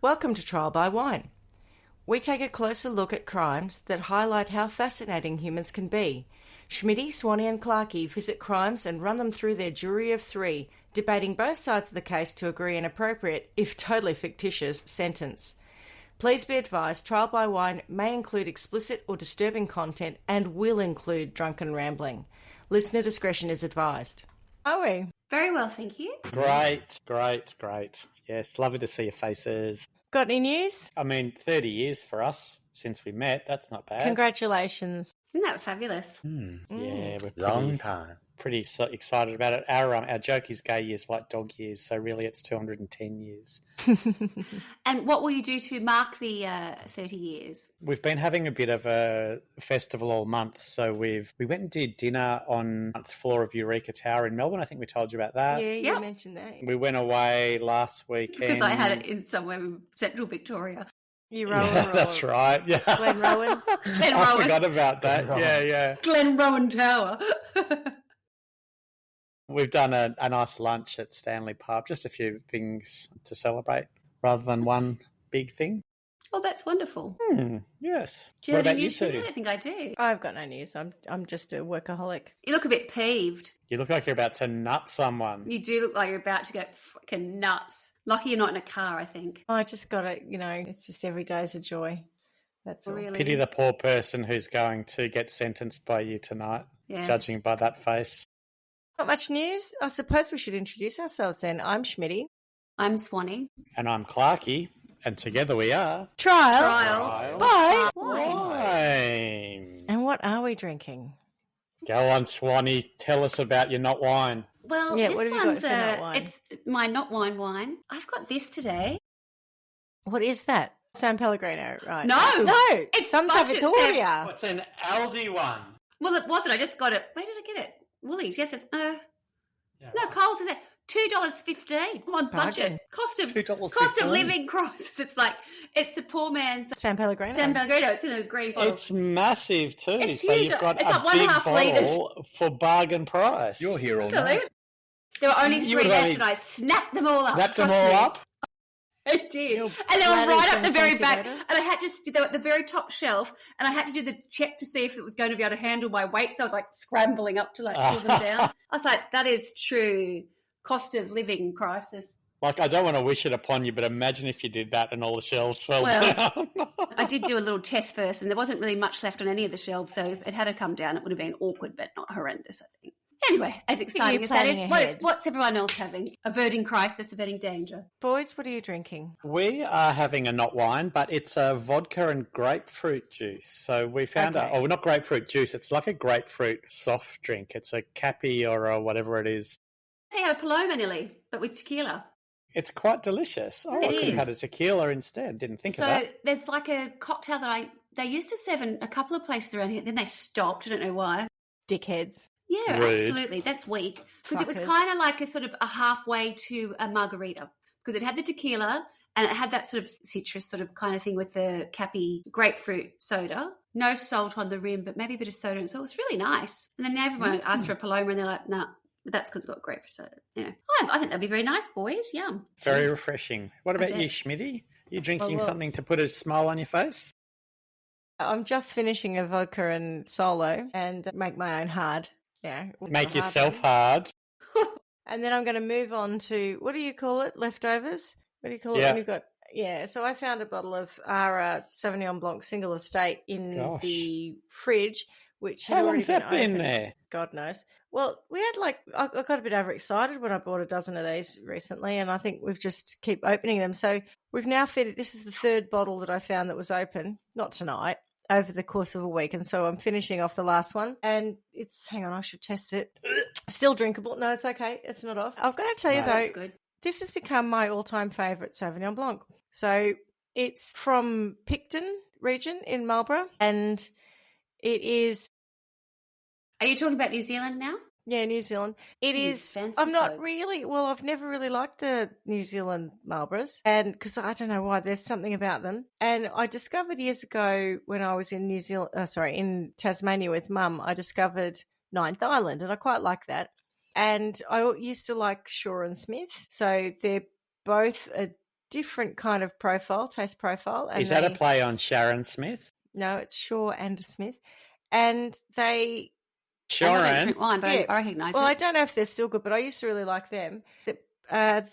Welcome to Trial by Wine. We take a closer look at crimes that highlight how fascinating humans can be. Schmitty, Swanee and Clarky visit crimes and run them through their jury of three, debating both sides of the case to agree an appropriate, if totally fictitious, sentence. Please be advised, Trial by Wine may include explicit or disturbing content and will include drunken rambling. Listener discretion is advised. Are we? Very well, thank you. Great. Yes, lovely to see your faces. Got any news? 30 years for us since we met. That's not bad. Congratulations. Isn't that fabulous? Yeah, we're Long time. pretty excited about it. Our joke is gay years like dog years, so really it's 210 years. And what will you do to mark the 30 years? We've been having a bit of a festival all month, so we went and did dinner on the 9th floor of Eureka Tower in Melbourne. I think we told you about that. Yeah, you mentioned that. We went away last weekend. Because I had it in somewhere in Central Victoria. You Rowan. Yeah, that's right. Yeah, Glen Rowan. I forgot about that. Yeah. Glen Rowan Tower. We've done a nice lunch at Stanley Pub, just a few things to celebrate rather than one big thing. Oh, that's wonderful. Yes. Do you What have about any you news? two? I don't think I do. I've got no news. I'm just a workaholic. You look a bit peeved. You look like you're about to nut someone. You do look like you're about to go fucking nuts. Lucky you're not in a car, I think. I just got to, it's just every day's a joy. That's all. Really? Pity the poor person who's going to get sentenced by you tonight, Yes. judging by that face. Not much news. I suppose we should introduce ourselves then. I'm Schmitty. I'm Swanee. And I'm Clarky, and together we are... Trial. Bye. Wine. And what are we drinking? Go on, Swanee. Tell us about your not wine. Well, Yeah, this what have you got one's for not wine? it's my not wine. I've got this today. What is that? San Pellegrino, right? No. It's Santa budget Vittoria. What's an Aldi one? Well, it wasn't. I just got it. Where did I get it? Woolies. Yes, it's Yeah. no, Coles is it $2.15. I'm on budget. Bargain. Cost of living crisis. It's the poor man's San Pellegrino. San Pellegrino. It's in a green bottle. It's massive too. It's so huge. you've got It's a like big 1.5 bottle for bargain price. You're here all Absolutely. night. There were only You 3 would've left, only and I snapped them all up. Snapped them Trust all me. up? I did. Your And they were bladders right up and the very funky back. later. And I had to, they were at the very top shelf, and I had to do the check to see if it was going to be able to handle my weight. So I was like scrambling up to pull them down. I was like, that is true cost of living crisis. Like, I don't want to wish it upon you, but imagine if you did that and all the shelves fell down. I did do a little test first, and there wasn't really much left on any of the shelves. So if it had to come down, it would have been awkward, but not horrendous, I think. Anyway, as exciting as that planning is, ahead. what's everyone else having? Averting crisis, averting danger. Boys, what are you drinking? We are having a not wine, but it's a vodka and grapefruit juice. So we found not grapefruit juice. It's like a grapefruit soft drink. It's a Cappy or a whatever it is. So you have a Paloma nearly, but with tequila. It's quite delicious. Oh, It I could is. have had a tequila instead. Didn't think of So that. there's like a cocktail that they used to serve in a couple of places around here. Then they stopped. I don't know why. Dickheads. Yeah, Rude. absolutely. That's weak. Because it was Fuckers. kind of like a sort of a halfway to a margarita. Because it had the tequila and it had that sort of citrus sort of kind of thing with the Cappy grapefruit soda. No salt on the rim, but maybe a bit of soda. And so it was really nice. And then everyone asked for a Paloma and they're like, nah, but that's because it's got grapefruit soda. I think that'd be very nice, boys. Yum. Very Cheers. refreshing. What I about bet. you, Schmitty? You drinking Well, something to put a smile on your face? I'm just finishing a vodka and solo and make my own hard. Yeah. with Make my yourself hard. hard. And then I'm going to move on to, what do you call it? Leftovers? What do you call it Yeah. when you've got... Yeah, so I found a bottle of Ara Sauvignon Blanc Single Estate in Gosh. the fridge, which had How already long's that been opened. there? God knows. Well, we had I got a bit overexcited when I bought a dozen of these recently, and I think we've just keep opening them. So we've now fitted, this is the third bottle that I found that was open, not tonight, over the course of a week. And so I'm finishing off the last one, and hang on, I should test it. Still drinkable. No, it's okay. It's not off. I've got to tell you That's though, good. this has become my all-time favourite Sauvignon Blanc. So it's from Picton region in Marlborough, and it is... Are you talking about New Zealand now? Yeah, New Zealand. It is. fancy I'm not folk. really. Well, I've never really liked the New Zealand Marlboros, and because I don't know why, there's something about them. And I discovered years ago when I was in in Tasmania with Mum, I discovered Ninth Island, and I quite like that. And I used to like Shaw and Smith, so they're both a different kind of taste profile. And Is that a play on Sharon Smith? No, it's Shaw and Smith. And they... Sharon? I don't drink wine, but I recognise it. Well, I don't know if they're still good, but I used to really like them. I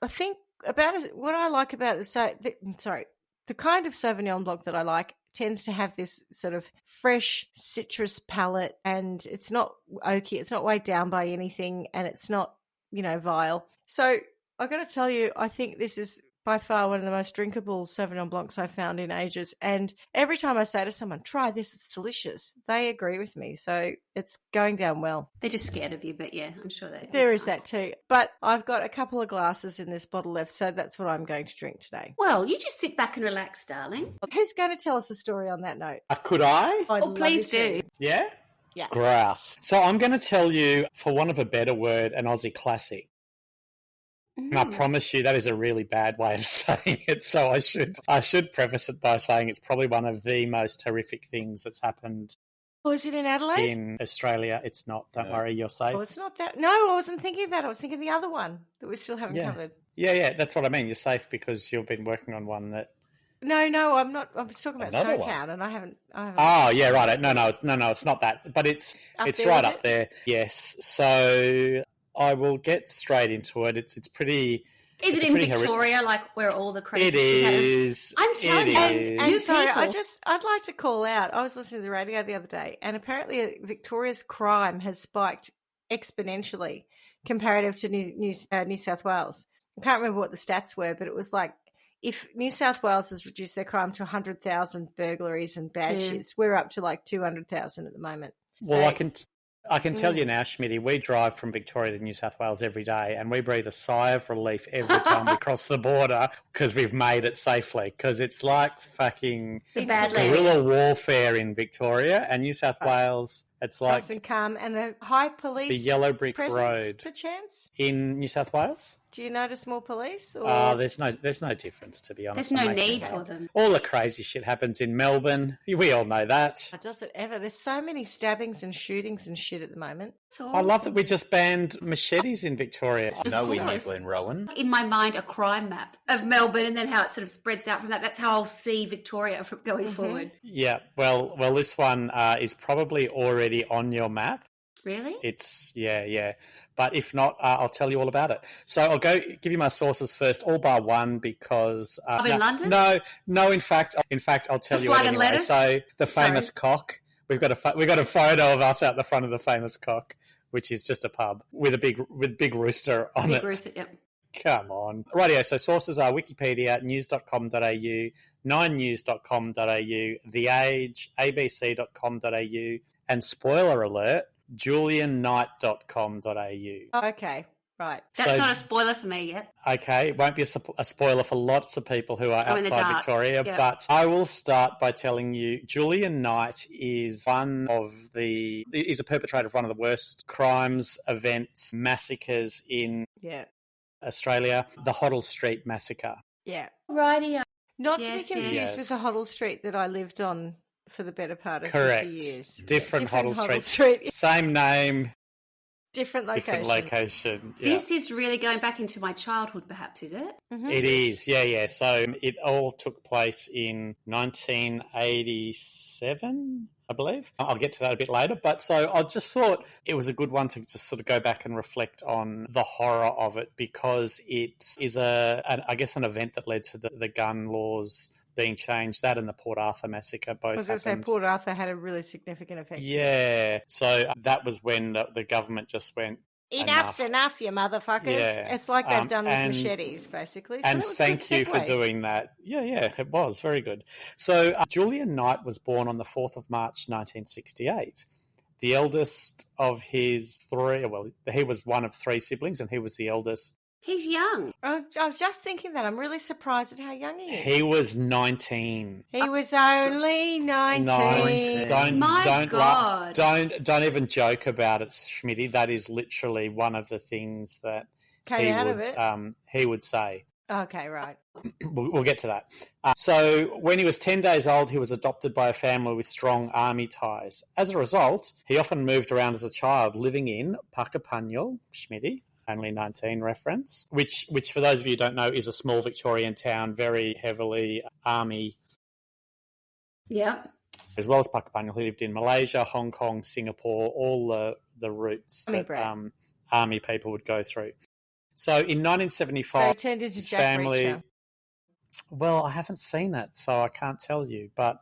think about it, what I like about it, the kind of Sauvignon Blanc that I like tends to have this sort of fresh citrus palate, and it's not oaky, it's not weighed down by anything, and it's not, vile. So I've got to tell you, I think this is by far one of the most drinkable Sauvignon Blancs I've found in ages. And every time I say to someone, try this, it's delicious, they agree with me. So it's going down well. They're just scared of you, but yeah, I'm sure there is that too. But I've got a couple of glasses in this bottle left, so that's what I'm going to drink today. Well, you just sit back and relax, darling. Who's going to tell us a story on that note? Could I? Please do. Yeah? Yeah. Grouse. So I'm going to tell you, for want of a better word, an Aussie classic. And I promise you that is a really bad way of saying it. So I should preface it by saying it's probably one of the most horrific things that's happened. Oh, is it in Adelaide? In Australia, it's not. Don't worry, you're safe. Oh, it's not that. No, I wasn't thinking that. I was thinking the other one that we still haven't covered. Yeah, that's what I mean. You're safe because you've been working on one that... No, I'm not. I was talking about Snowtown, and I haven't. Oh, yeah, right. No, it's not that. But it's right up there. Yes. So... I will get straight into it. It's pretty... Is it in Victoria, like where all the crazy... It is. I'm telling you. And sorry, I'd like to call out, I was listening to the radio the other day, and apparently Victoria's crime has spiked exponentially comparative to New South Wales. I can't remember what the stats were, but it was like, if New South Wales has reduced their crime to 100,000 burglaries and bad shits, we're up to like 200,000 at the moment. Well, I can tell you now, Schmitty, we drive from Victoria to New South Wales every day, and we breathe a sigh of relief every time we cross the border because we've made it safely. Because it's like fucking guerrilla warfare in Victoria, and New South Wales, it's like... Nice and calm, and a high police the yellow brick road. Perchance? In New South Wales? Do you notice more police? Or... There's no difference, to be honest. There's no need for them. All the crazy shit happens in Melbourne. We all know that. Does it ever? There's so many stabbings and shootings and shit at the moment. I love that we just banned machetes in Victoria. No, we know Glen Rowan. In my mind, a crime map of Melbourne, and then how it sort of spreads out from that. That's how I'll see Victoria from going forward. Yeah, well, this one is probably already on your map. Really? It's yeah. But if not, I'll tell you all about it. So I'll give you my sources first, all bar one, because in London. No. In fact, I'll tell you anyway. Letters? So the famous cock. We've got a photo of us out the front of the famous cock, which is just a pub with big rooster on it. Big rooster, yep. Come on. Rightio, so sources are Wikipedia, news.com.au, 9news.com.au, The Age, abc.com.au, and spoiler alert, julianknight.com.au. Oh, okay, right. That's not a spoiler for me yet. Okay, it won't be a spoiler for lots of people who are outside Victoria, but I will start by telling you Julian Knight is he's a perpetrator of one of the worst crimes, events, massacres in Australia, the Hoddle Street massacre. Yeah. Righty. Not to be confused with the Hoddle Street that I lived on for the better part of 50 years. Different Hoddle Street. Same name. Different location. Yeah. This is really going back into my childhood, perhaps, is it? Mm-hmm. It is, yeah. So it all took place in 1987, I believe. I'll get to that a bit later. But so I just thought it was a good one to just sort of go back and reflect on the horror of it, because it is an event that led to the gun laws being changed. That and the Port Arthur massacre both. I was going to say Port Arthur had a really significant effect. Yeah. So that was when the government just went, Enough's enough, you motherfuckers. Yeah. It's like they've done with machetes, basically. So and thank you for doing that. Yeah, it was very good. So Julian Knight was born on the 4th of March, 1968. The eldest of his three, he was one of three siblings, and he was the eldest. He's young. I was just thinking that. I'm really surprised at how young he is. He was 19. He was only 19. God. Don't even joke about it, Schmitty. That is literally one of the things that he would say. Okay, right. We'll get to that. So when he was 10 days old, he was adopted by a family with strong army ties. As a result, he often moved around as a child, living in Puckapunyal, Schmitty, only 19 reference, which for those of you who don't know is a small Victorian town, very heavily army. Yeah. As well as Puckapunyal, who lived in Malaysia, Hong Kong, Singapore, all the routes that army people would go through. So in 1975, so he turned into Jack family. Reacher. Well, I haven't seen it, so I can't tell you. But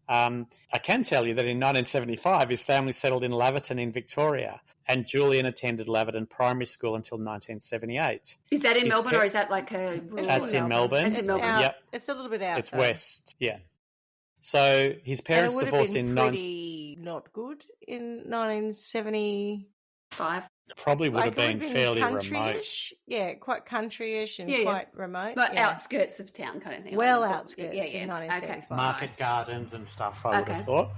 I can tell you that in 1975, his family settled in Laverton in Victoria, and Julian attended Laverton Primary School until 1978. Is that in Melbourne, or is that like a... That's in Melbourne. It's in Melbourne. Yep. It's a little bit out. It's west, yeah. So his parents divorced in... pretty not good in 1975. Probably would have been fairly remote. Yeah, quite country-ish and quite remote. But outskirts of town kind of thing. Well, outskirts in 1975. Okay. Market gardens and stuff, I would have thought.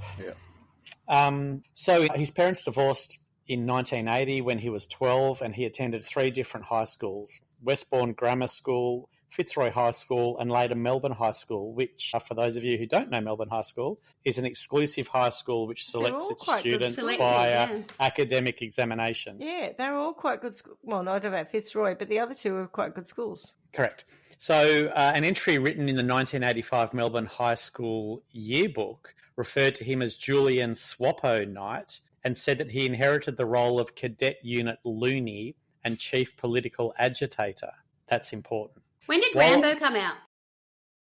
Yeah. So his parents divorced in 1980 when he was 12, and he attended 3 different high schools: Westbourne Grammar School, Fitzroy High School, and later Melbourne High School, which, for those of you who don't know Melbourne High School, is an exclusive high school which selects its students by academic examination. Yeah, they were all quite good schools. Well, not about Fitzroy, but the other 2 were quite good schools. Correct. So an entry written in the 1985 Melbourne High School yearbook referred to him as Julian Swappo Knight and said that he inherited the role of Cadet Unit Looney and Chief Political Agitator. That's important. When did Rambo come out?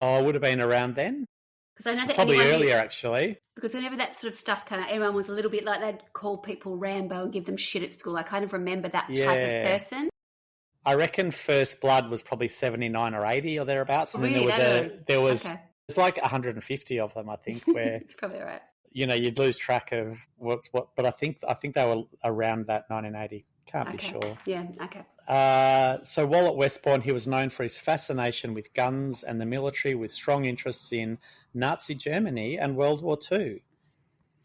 Oh, it would have been around then. Because I know that probably earlier, actually. Because whenever that sort of stuff came out, everyone was a little bit like they'd call people Rambo and give them shit at school. I kind of remember that type of person. I reckon First Blood was probably 79 or 80 or thereabouts. And really? Then there was there's like 150 of them, I think, where it's probably right. You know, you'd lose track of what's what, but I think they were around that 1980. Can't be sure. Yeah, okay. So while at Westbourne, he was known for his fascination with guns and the military, with strong interests in Nazi Germany and World War II.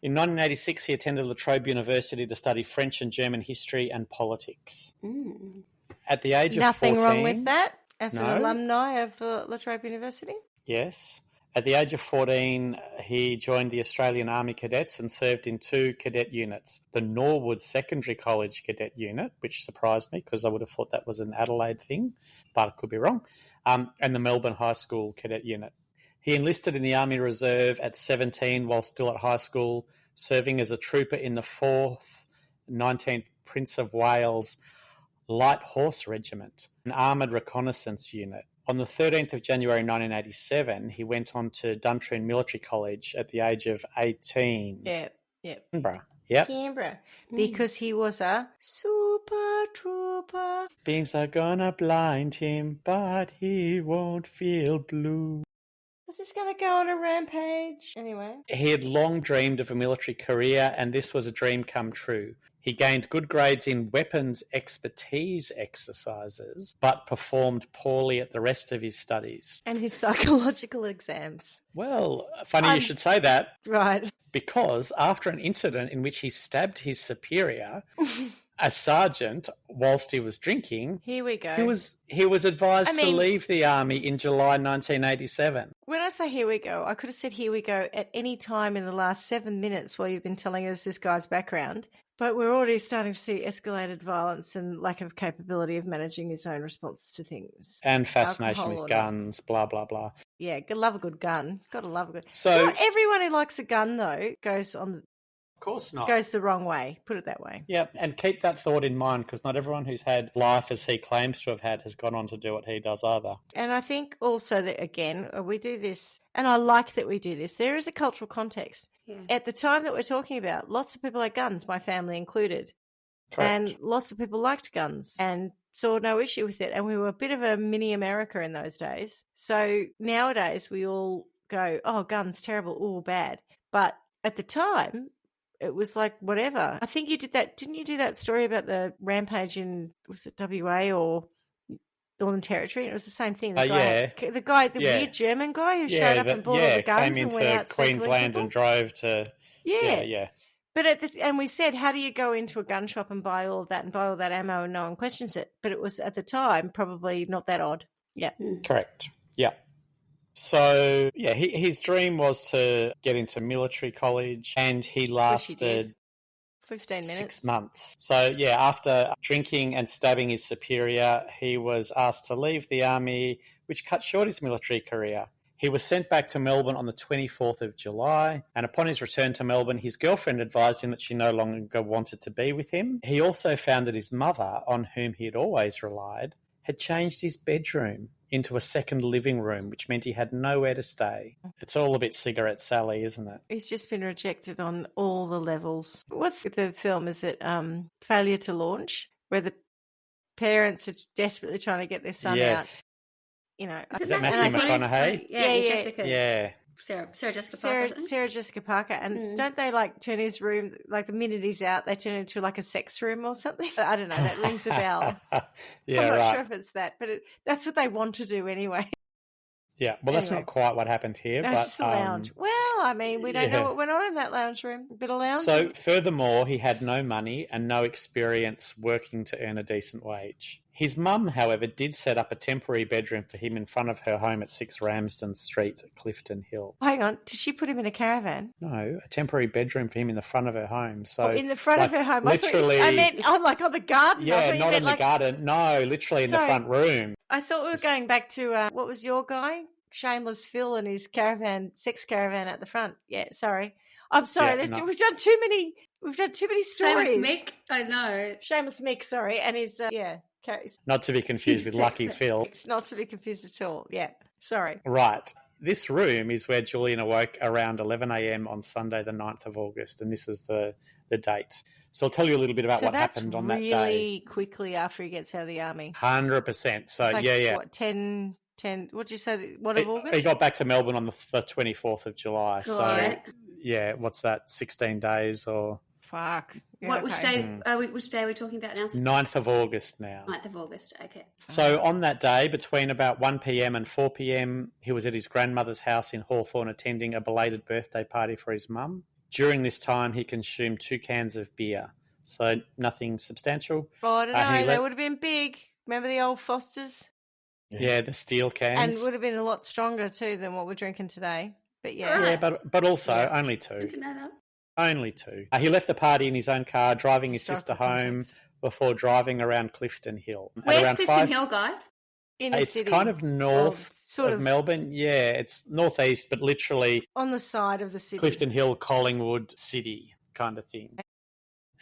In 1986, he attended La Trobe University to study French and German history and politics. Mm. At the age of 14... Nothing wrong with that as an alumni of La Trobe University? Yes. At the age of 14, he joined the Australian Army Cadets and served in 2 cadet units, the Norwood Secondary College Cadet Unit, which surprised me because I would have thought that was an Adelaide thing, but I could be wrong, and the Melbourne High School Cadet Unit. He enlisted in the Army Reserve at 17 while still at high school, serving as a trooper in the 4th 19th Prince of Wales Light Horse Regiment, an armoured reconnaissance unit. On the 13th of January 1987, he went on to Duntroon Military College at the age of 18. Yeah. Canberra. Yep. Canberra. Because he was a super trooper. Beams are gonna blind him, but he won't feel blue. Was this going to go on a rampage? Anyway. He had long dreamed of a military career, and this was a dream come true. He gained good grades in weapons expertise exercises, but performed poorly at the rest of his studies. And his psychological exams. Well, funny you should say that. Right. Because after an incident in which he stabbed his superior, a sergeant, whilst he was drinking... Here we go. He was advised to leave the army in July 1987. When I say here we go, I could have said here we go at any time in the last 7 minutes while you've been telling us this guy's background. But we're already starting to see escalated violence and lack of capability of managing his own responses to things. And fascination with guns, blah, blah, blah. Yeah, love a good gun. Got to love a good... So, not everyone who likes a gun, though, goes on... Of course not. Goes the wrong way, put it that way. Yeah, and keep that thought in mind, because not everyone who's had life as he claims to have had has gone on to do what he does either. And I think also that, again, we do this, and I like that we do this, there is a cultural context. Yeah. At the time that we're talking about, lots of people had guns, my family included. Correct. And lots of people liked guns and saw no issue with it. And we were a bit of a mini America in those days. So nowadays we all go, oh, guns, terrible, oh, bad. But at the time... it was like whatever. I think you did that. Didn't you do that story about the rampage in, was it WA or Northern Territory? It was the same thing. The weird German guy who showed up and bought all the guns came and went out into Queensland and drove to. Yeah. But and we said, how do you go into a gun shop and buy all of that ammo and no one questions it? But it was at the time probably not that odd. Yeah. Correct. Yeah. So, his dream was to get into military college, and he lasted 15 minutes. 6 months. So, yeah, after drinking and stabbing his superior, he was asked to leave the army, which cut short his military career. He was sent back to Melbourne on the 24th of July, and upon his return to Melbourne, his girlfriend advised him that she no longer wanted to be with him. He also found that his mother, on whom he had always relied, had changed his bedroom into a second living room, which meant he had nowhere to stay. It's all a bit Cigarette Sally, isn't it? He's just been rejected on all the levels. What's the film? Is it Failure to Launch, where the parents are desperately trying to get their son out? You know, is that Matthew McConaughey? Yeah. Jessica. Yeah. Sarah Jessica Parker. Sarah Jessica Parker. And don't they turn his room, the minute he's out, they turn it into a sex room or something? I don't know. That rings a bell. Yeah, I'm not sure if it's that, but that's what they want to do anyway. Yeah, well, that's not quite what happened here. No, but, it's just a lounge. Well, I mean, we don't know what went on in that lounge room. A bit of lounge. So, furthermore, he had no money and no experience working to earn a decent wage. His mum, however, did set up a temporary bedroom for him in front of her home at 6 Ramsden Street, Clifton Hill. Hang on, did she put him in a caravan? No, a temporary bedroom for him in the front of her home. So in the front of her home? Literally, I meant on the garden. Yeah, not in the garden. No, literally in the front room. I thought we were going back to, what was your guy? Shameless Phil and his sex caravan at the front. Yeah, sorry. I'm sorry. Yeah, We've done too many stories. Shameless Mick, I know. Shameless Mick, sorry. And his, not to be confused with Lucky Phil. Not to be confused at all. Yeah, sorry. Right. This room is where Julian awoke around 11 a.m. on Sunday, the 9th of August, and this is the date. So I'll tell you a little bit about what happened on that day. Really quickly after he gets out of the army. 100%. So, What, 10, what did you say, what of August? He got back to Melbourne on the 24th of July. Right. So, yeah, what's that, 16 days or... Fuck. Yeah, which day are we talking about now? 9th of August now. 9th of August, okay. So on that day, between about 1 p.m. and 4 p.m, he was at his grandmother's house in Hawthorne attending a belated birthday party for his mum. During this time, he consumed 2 cans of beer. So nothing substantial. Oh, I don't know. They would have been big. Remember the old Fosters? Yeah, the steel cans. And would have been a lot stronger too than what we're drinking today. But yeah. Yeah, but also only 2. I didn't know that. Only 2. He left the party in his own car, driving his sister home before driving around Clifton Hill. Where's Clifton Hill, guys? In the city. It's kind of north of Melbourne. Yeah, it's northeast, but literally... on the side of the city. Clifton Hill, Collingwood City kind of thing.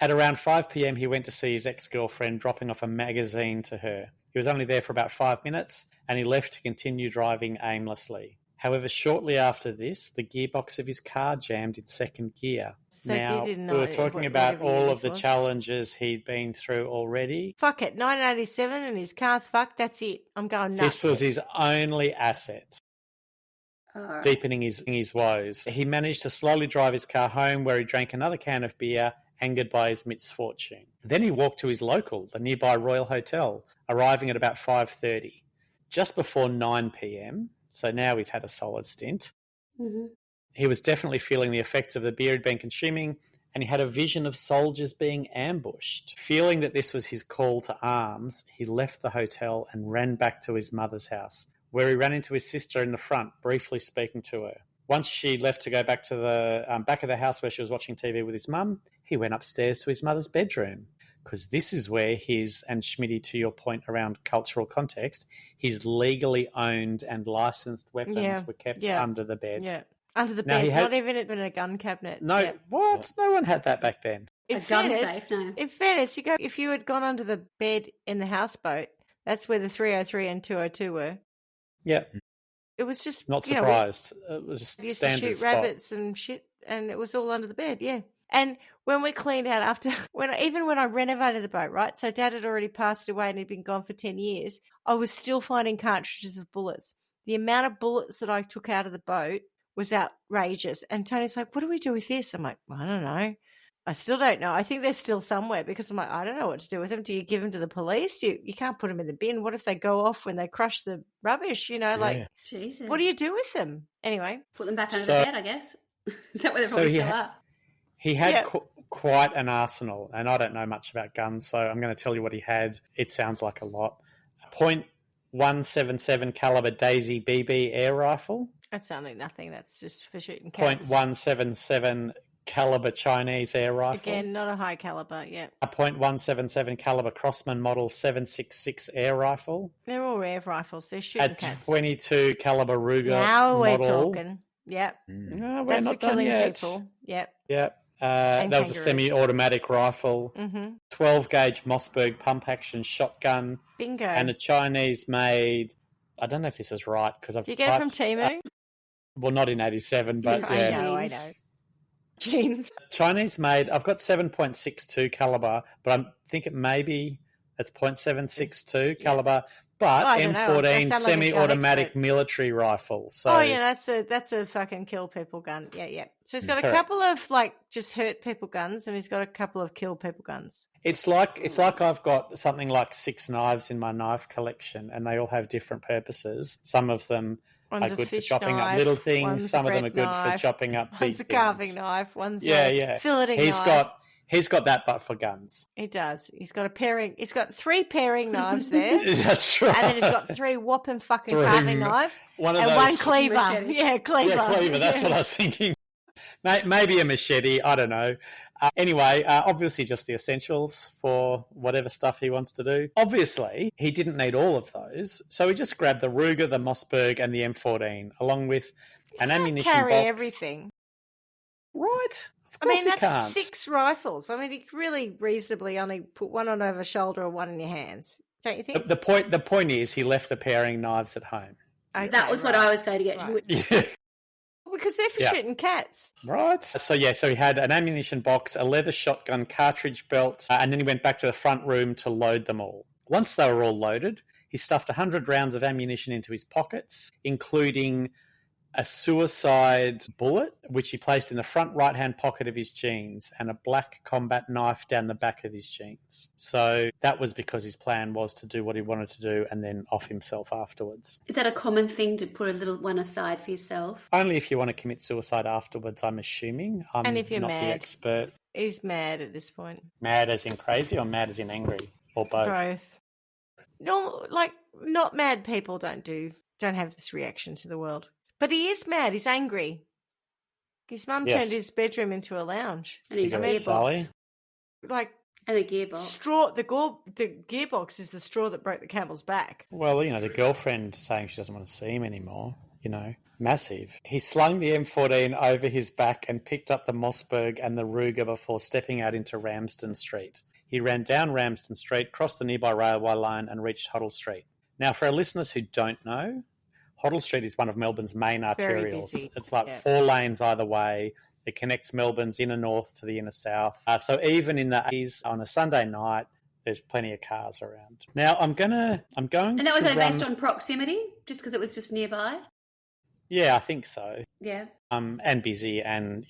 At around 5 p.m, he went to see his ex-girlfriend, dropping off a magazine to her. He was only there for about 5 minutes, and he left to continue driving aimlessly. However, shortly after this, the gearbox of his car jammed in second gear. Now, we were talking about all of the challenges he'd been through already. Fuck it, 1987 and his car's fucked, that's it. I'm going nuts. This was his only asset, deepening his woes. He managed to slowly drive his car home, where he drank another can of beer, angered by his misfortune. Then he walked to his local, the nearby Royal Hotel, arriving at about 5:30. Just before 9 p.m, so now he's had a solid stint. Mm-hmm. He was definitely feeling the effects of the beer he'd been consuming, and he had a vision of soldiers being ambushed. Feeling that this was his call to arms, he left the hotel and ran back to his mother's house, where he ran into his sister in the front, briefly speaking to her. Once she left to go back to the back of the house where she was watching TV with his mum, he went upstairs to his mother's bedroom, because this is where his, and Schmitty, to your point around cultural context, his legally owned and licensed weapons were kept under the bed. Yeah, under the bed, not even in a gun cabinet. No, what? No one had that back then. A gun safe, no. In fairness, if you had gone under the bed in the houseboat, that's where the 303 and 202 were. Yeah. It was just... Not surprised. It was a standard spot. Used to shoot rabbits and shit, and it was all under the bed, yeah. And when we cleaned out after, even when I renovated the boat, right? So Dad had already passed away and he'd been gone for 10 years. I was still finding cartridges of bullets. The amount of bullets that I took out of the boat was outrageous. And Tony's like, what do we do with this? I'm like, I don't know. I still don't know. I think they're still somewhere, because I'm like, I don't know what to do with them. Do you give them to the police? You can't put them in the bin. What if they go off when they crush the rubbish? Jesus. What do you do with them? Anyway. Put them back under the bed, I guess. Is that where they probably still are? He had quite an arsenal, and I don't know much about guns, so I'm going to tell you what he had. It sounds like a lot. .177 caliber Daisy BB air rifle. That sounds like nothing. That's just for shooting cats. .177 caliber Chinese air rifle. Again, not a high caliber, yeah. A .177 caliber Crossman model 7.66 air rifle. They're all air rifles. They're shooting cats. 22 caliber Ruger now model. We're talking. Yep. No, we're That's not for killing done yet. people. Yep. Yep. That was a semi-automatic rifle. 12-gauge Mossberg pump-action shotgun. Bingo. And a Chinese-made... I don't know if this is right because I've... Do you get it from Temu? Well, not in 87, but yeah. I know. Gene. Chinese-made... I've got 7.62 caliber, but I think it maybe... It's .762 caliber... But M14 semi-automatic military rifle. So that's a fucking kill people gun. Yeah. So he's got a couple of just hurt people guns, and he's got a couple of kill people guns. It's like I've got something like 6 knives in my knife collection, and they all have different purposes. Some of them are good for chopping up little things. Some of them are good for chopping up big things. One's a carving knife. One's a filleting knife. He's got that, but for guns. He does. He's got 3 paring knives there. That's right. And then he's got 3 whopping fucking carving knives. One cleaver. Machete. Yeah, cleaver. Yeah, cleaver. That's what I was thinking. Maybe a machete. I don't know. Anyway, obviously just the essentials for whatever stuff he wants to do. Obviously, he didn't need all of those, so he just grabbed the Ruger, the Mossberg, and the M14, along with an ammunition box. Carry everything. Right. That's 6 rifles. He could really reasonably only put one on over the shoulder or one in your hands. Don't you think? The point is he left the paring knives at home. Okay, that was what I was going to get to. Yeah. Because they're for shooting cats. Right. So he had an ammunition box, a leather shotgun, cartridge belt, and then he went back to the front room to load them all. Once they were all loaded, he stuffed 100 rounds of ammunition into his pockets, including a suicide bullet, which he placed in the front right-hand pocket of his jeans, and a black combat knife down the back of his jeans. So that was because his plan was to do what he wanted to do and then off himself afterwards. Is that a common thing to put a little one aside for yourself? Only if you want to commit suicide afterwards, I'm assuming. I'm and if you're not mad. The expert. He's mad at this point. Mad as in crazy or mad as in angry? Or both? Both. No, not mad people don't have this reaction to the world. But he is mad. He's angry. His mum turned his bedroom into a lounge. And he's gearbox. And a gearbox. Straw. The gearbox is the straw that broke the camel's back. Well, the girlfriend saying she doesn't want to see him anymore. Massive. He slung the M14 over his back and picked up the Mossberg and the Ruger before stepping out into Ramsden Street. He ran down Ramsden Street, crossed the nearby railway line, and reached Hoddle Street. Now, for our listeners who don't know, Hoddle Street is one of Melbourne's main arterials. It's 4 lanes either way. It connects Melbourne's inner north to the inner south. So even in the 80s on a Sunday night, there's plenty of cars around. Now I'm going. And that was based on proximity, just because it was just nearby. Yeah, I think so. Yeah. And busy, and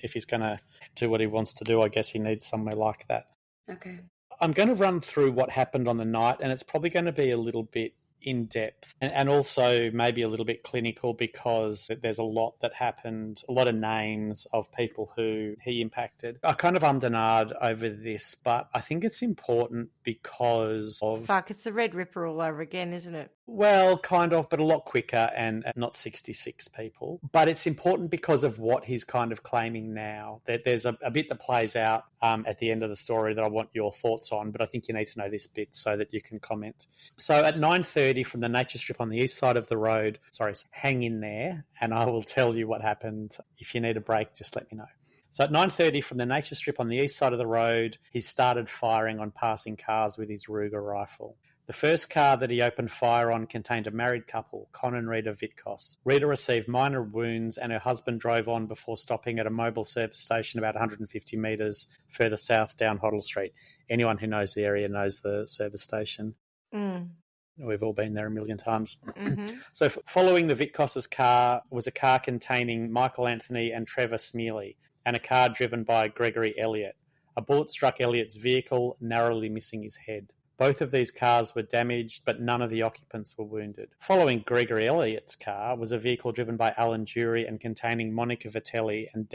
if he's going to do what he wants to do, I guess he needs somewhere like that. Okay. I'm going to run through what happened on the night, and it's probably going to be a little bit in depth and also maybe a little bit clinical because there's a lot that happened, a lot of names of people who he impacted. I kind of ummed and ahed over this, but I think it's important because of... Fuck, it's the Red Ripper all over again, isn't it? Well, kind of, but a lot quicker and not 66 people. But it's important because of what he's kind of claiming now. There's a bit that plays out at the end of the story that I want your thoughts on, but I think you need to know this bit so that you can comment. So at 9:30 from the nature strip on the east side of the road, hang in there and I will tell you what happened. If you need a break, just let me know. So at 9:30 from the nature strip on the east side of the road, he started firing on passing cars with his Ruger rifle. The first car that he opened fire on contained a married couple, Con and Rita Vitkos. Rita received minor wounds and her husband drove on before stopping at a mobile service station about 150 metres further south down Hoddle Street. Anyone who knows the area knows the service station. Mm. We've all been there a million times. Mm-hmm. So following the Vitkos' car was a car containing Michael Anthony and Trevor Smearley and a car driven by Gregory Elliott. A bullet struck Elliott's vehicle, narrowly missing his head. Both of these cars were damaged, but none of the occupants were wounded. Following Gregory Elliott's car was a vehicle driven by Alan Jury and containing Monica Vitelli and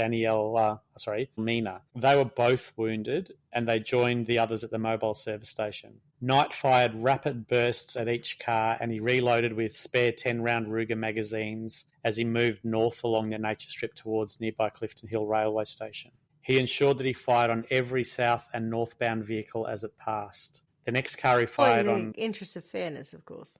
Mina. They were both wounded, and they joined the others at the mobile service station. Knight fired rapid bursts at each car, and he reloaded with spare 10-round Ruger magazines as he moved north along the nature strip towards nearby Clifton Hill railway station. He ensured that he fired on every south and northbound vehicle as it passed. The next car he fired on... in the interest of fairness, of course.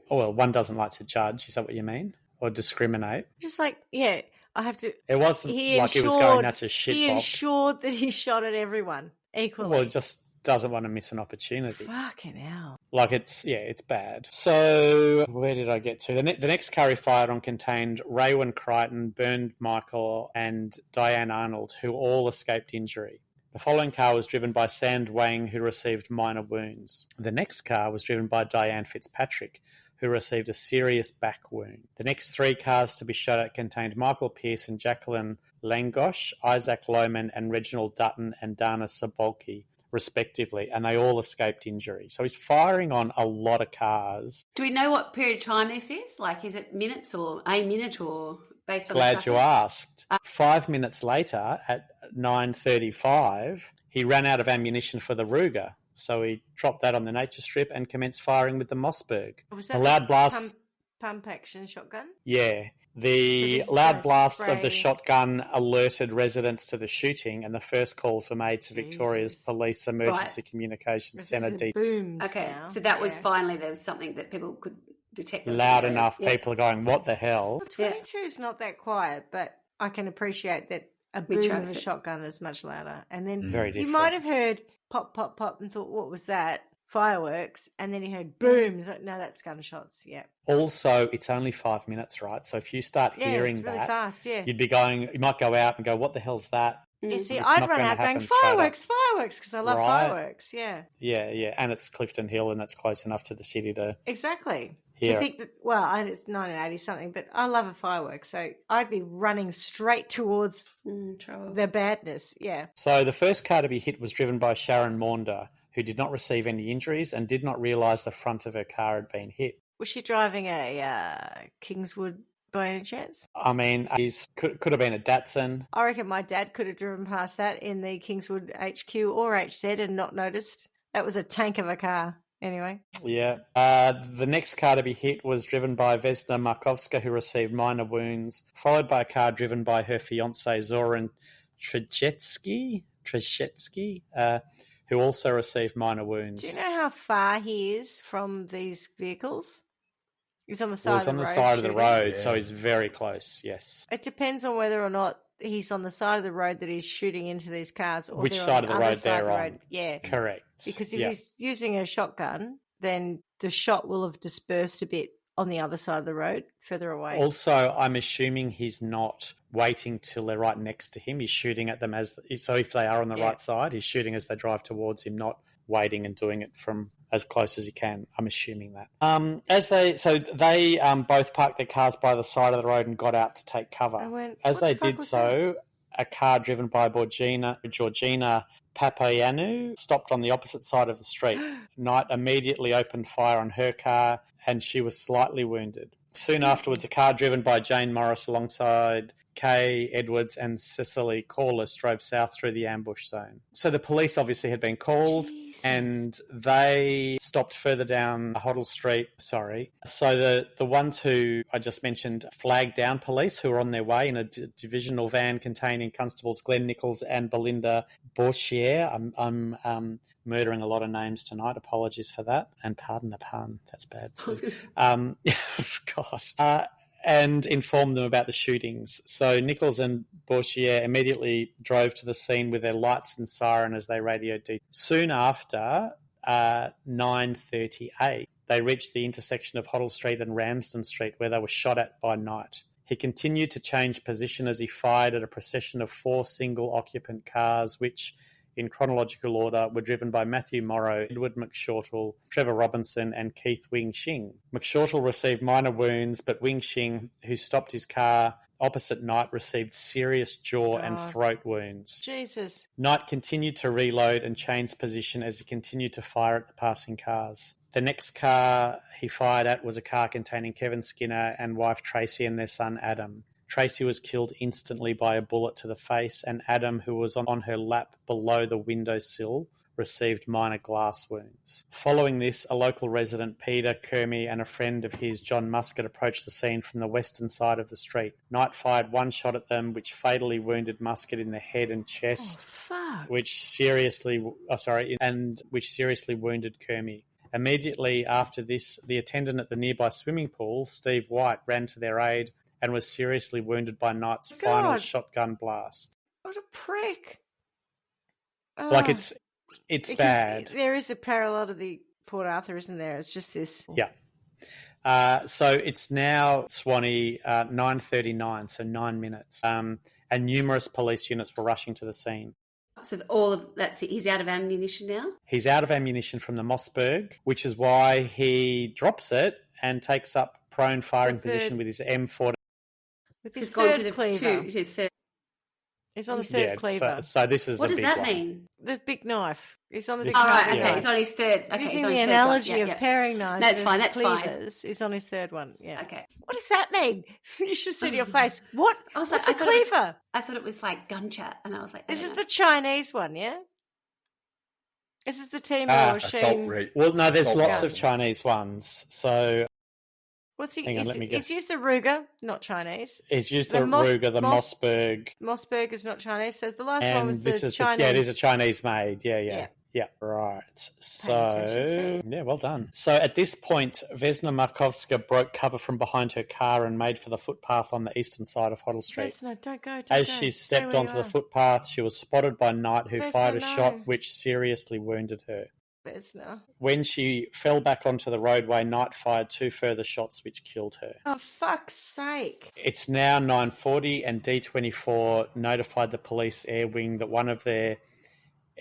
Oh, well, one doesn't like to judge. Is that what you mean? Or discriminate? Just like, yeah, I have to... It wasn't he was going, that's a shit He box. ensured that he shot at everyone equally. Well, just doesn't want to miss an opportunity. Fucking hell. Like, it's bad. So, where did I get to? The next car he fired on contained Raywin Crichton, Bernd Michael, and Diane Arnold, who all escaped injury. The following car was driven by Sand Wang, who received minor wounds. The next car was driven by Diane Fitzpatrick, who received a serious back wound. The next 3 cars to be shot at contained Michael Pearce and Jacqueline Langosh, Isaac Lohman, and Reginald Dutton and Dana Sabolki, respectively, and they all escaped injury. So he's firing on a lot of cars. Do we know what period of time this is? Like, is it minutes or a minute or based on... Glad you asked. 5 minutes later, at 9:35, he ran out of ammunition for the Ruger. So he dropped that on the nature strip and commenced firing with the Mossberg. Was that the loud blast... Pump action shotgun? Yeah. The loud blasts of the shotgun alerted residents to the shooting, and the first calls were made to Victoria's Police Emergency Communications Centre. Okay, so that was finally, there was something that people could detect. Loud enough, people are going, what the hell? Well, 22 is not that quiet, but I can appreciate that a boom of a shotgun is much louder. And then you might have heard pop, pop, pop and thought, what was that? Fireworks, and then you heard boom. You thought, no, that's gunshots. Yeah. Also, it's only 5 minutes, right? So if you start hearing it's really that, fast, you'd be going. You might go out and go, "What the hell's that?" Yeah, see, I'd run out going fireworks, because I love fireworks. Yeah. Yeah, and it's Clifton Hill, and that's close enough to the city to exactly. hear. To think that, well, and it's 1980 something, but I love a firework, so I'd be running straight towards the badness. Yeah. So the first car to be hit was driven by Sharon Maunder, who did not receive any injuries and did not realise the front of her car had been hit. Was she driving a Kingswood by any chance? I mean, could have been a Datsun. I reckon my dad could have driven past that in the Kingswood HQ or HZ and not noticed. That was a tank of a car. Anyway. Yeah. The next car to be hit was driven by Vesna Markovska, who received minor wounds, followed by a car driven by her fiancé, Zoran Trajetsky, who also received minor wounds. Do you know how far he is from these vehicles? He's on the side of the road. He's on the side of the road, so he's very close, yes. It depends on whether or not he's on the side of the road that he's shooting into these cars. Or which side of the road they're on. Yeah. Correct. Because if he's using a shotgun, then the shot will have dispersed a bit on the other side of the road, further away. Also, I'm assuming he's not waiting till they're right next to him. He's shooting at them so if they are on the right side, he's shooting as they drive towards him, not waiting and doing it from as close as he can. I'm assuming that. They both parked their cars by the side of the road and got out to take cover. As they did so, a car driven by Georgina Papayannou stopped on the opposite side of the street. Knight immediately opened fire on her car and she was slightly wounded. Soon afterwards, a car driven by Jane Morris alongside Kay Edwards and Cicely Corliss drove south through the ambush zone. So the police obviously had been called and they stopped further down Hoddle Street. So the ones who I just mentioned flagged down police who were on their way in a divisional van containing Constables Glenn Nichols and Belinda Bourchier. I'm murdering a lot of names tonight. Apologies for that. And pardon the pun. That's bad too. God. And informed them about the shootings. So Nichols and Bourchier immediately drove to the scene with their lights and siren as they radioed details. Soon after 9:38, they reached the intersection of Hoddle Street and Ramsden Street where they were shot at by Knight. He continued to change position as he fired at a procession of 4 single-occupant cars which, in chronological order, were driven by Matthew Morrow, Edward McShortle, Trevor Robinson and Keith Wing Shing. McShortle received minor wounds, but Wing Shing, who stopped his car opposite Knight, received serious jaw and throat wounds. Jesus. Knight continued to reload and change position as he continued to fire at the passing cars. The next car he fired at was a car containing Kevin Skinner and wife Tracy and their son Adam. Tracy was killed instantly by a bullet to the face, and Adam, who was on her lap below the windowsill, received minor glass wounds. Following this, a local resident, Peter Kermy, and a friend of his, John Muscat, approached the scene from the western side of the street. Knight fired one shot at them, which fatally wounded Muscat in the head and chest, which seriously wounded Kermy. Immediately after this, the attendant at the nearby swimming pool, Steve White, ran to their aid and was seriously wounded by Knight's final shotgun blast. What a prick! It's bad. There is a parallel to the Port Arthur, isn't there? It's just this. Yeah. So it's now, Swanee, 9:39, so 9 minutes. And numerous police units were rushing to the scene. So all of that's it. He's out of ammunition now? He's out of ammunition from the Mossberg, which is why he drops it and takes up prone firing position with his M40. With his third cleaver. He's on the third cleaver. So this is what the big one. What does that mean? The big knife. He's on the big knife. Oh, right, okay. Yeah. He's on his third. Okay, using the analogy of paring knives. That's fine, that's cleavers, fine. He's on his third one, yeah. Okay. What does that mean? You should see to your face. What? I was What's a cleaver? I thought it was like gun chat, and I was like... This is the Chinese one, yeah? This is the Timor Sheen. Well, no, there's lots of Chinese ones, so... What's he? Hang on, let me guess. He's used the Ruger, not Chinese. He's used the Ruger, the Mossberg. Mossberg is not Chinese. So the last one was the Chinese. Yeah, it is a Chinese made. Yeah, right. So, well done. So at this point, Vesna Markovska broke cover from behind her car and made for the footpath on the eastern side of Hoddle Street. Vesna, don't go. As she stepped onto the footpath, she was spotted by Knight, who fired a shot which seriously wounded her. When she fell back onto the roadway, Knight fired 2 further shots which killed her. Oh, fuck's sake. It's now 9:40 and D24 notified the police air wing that one of their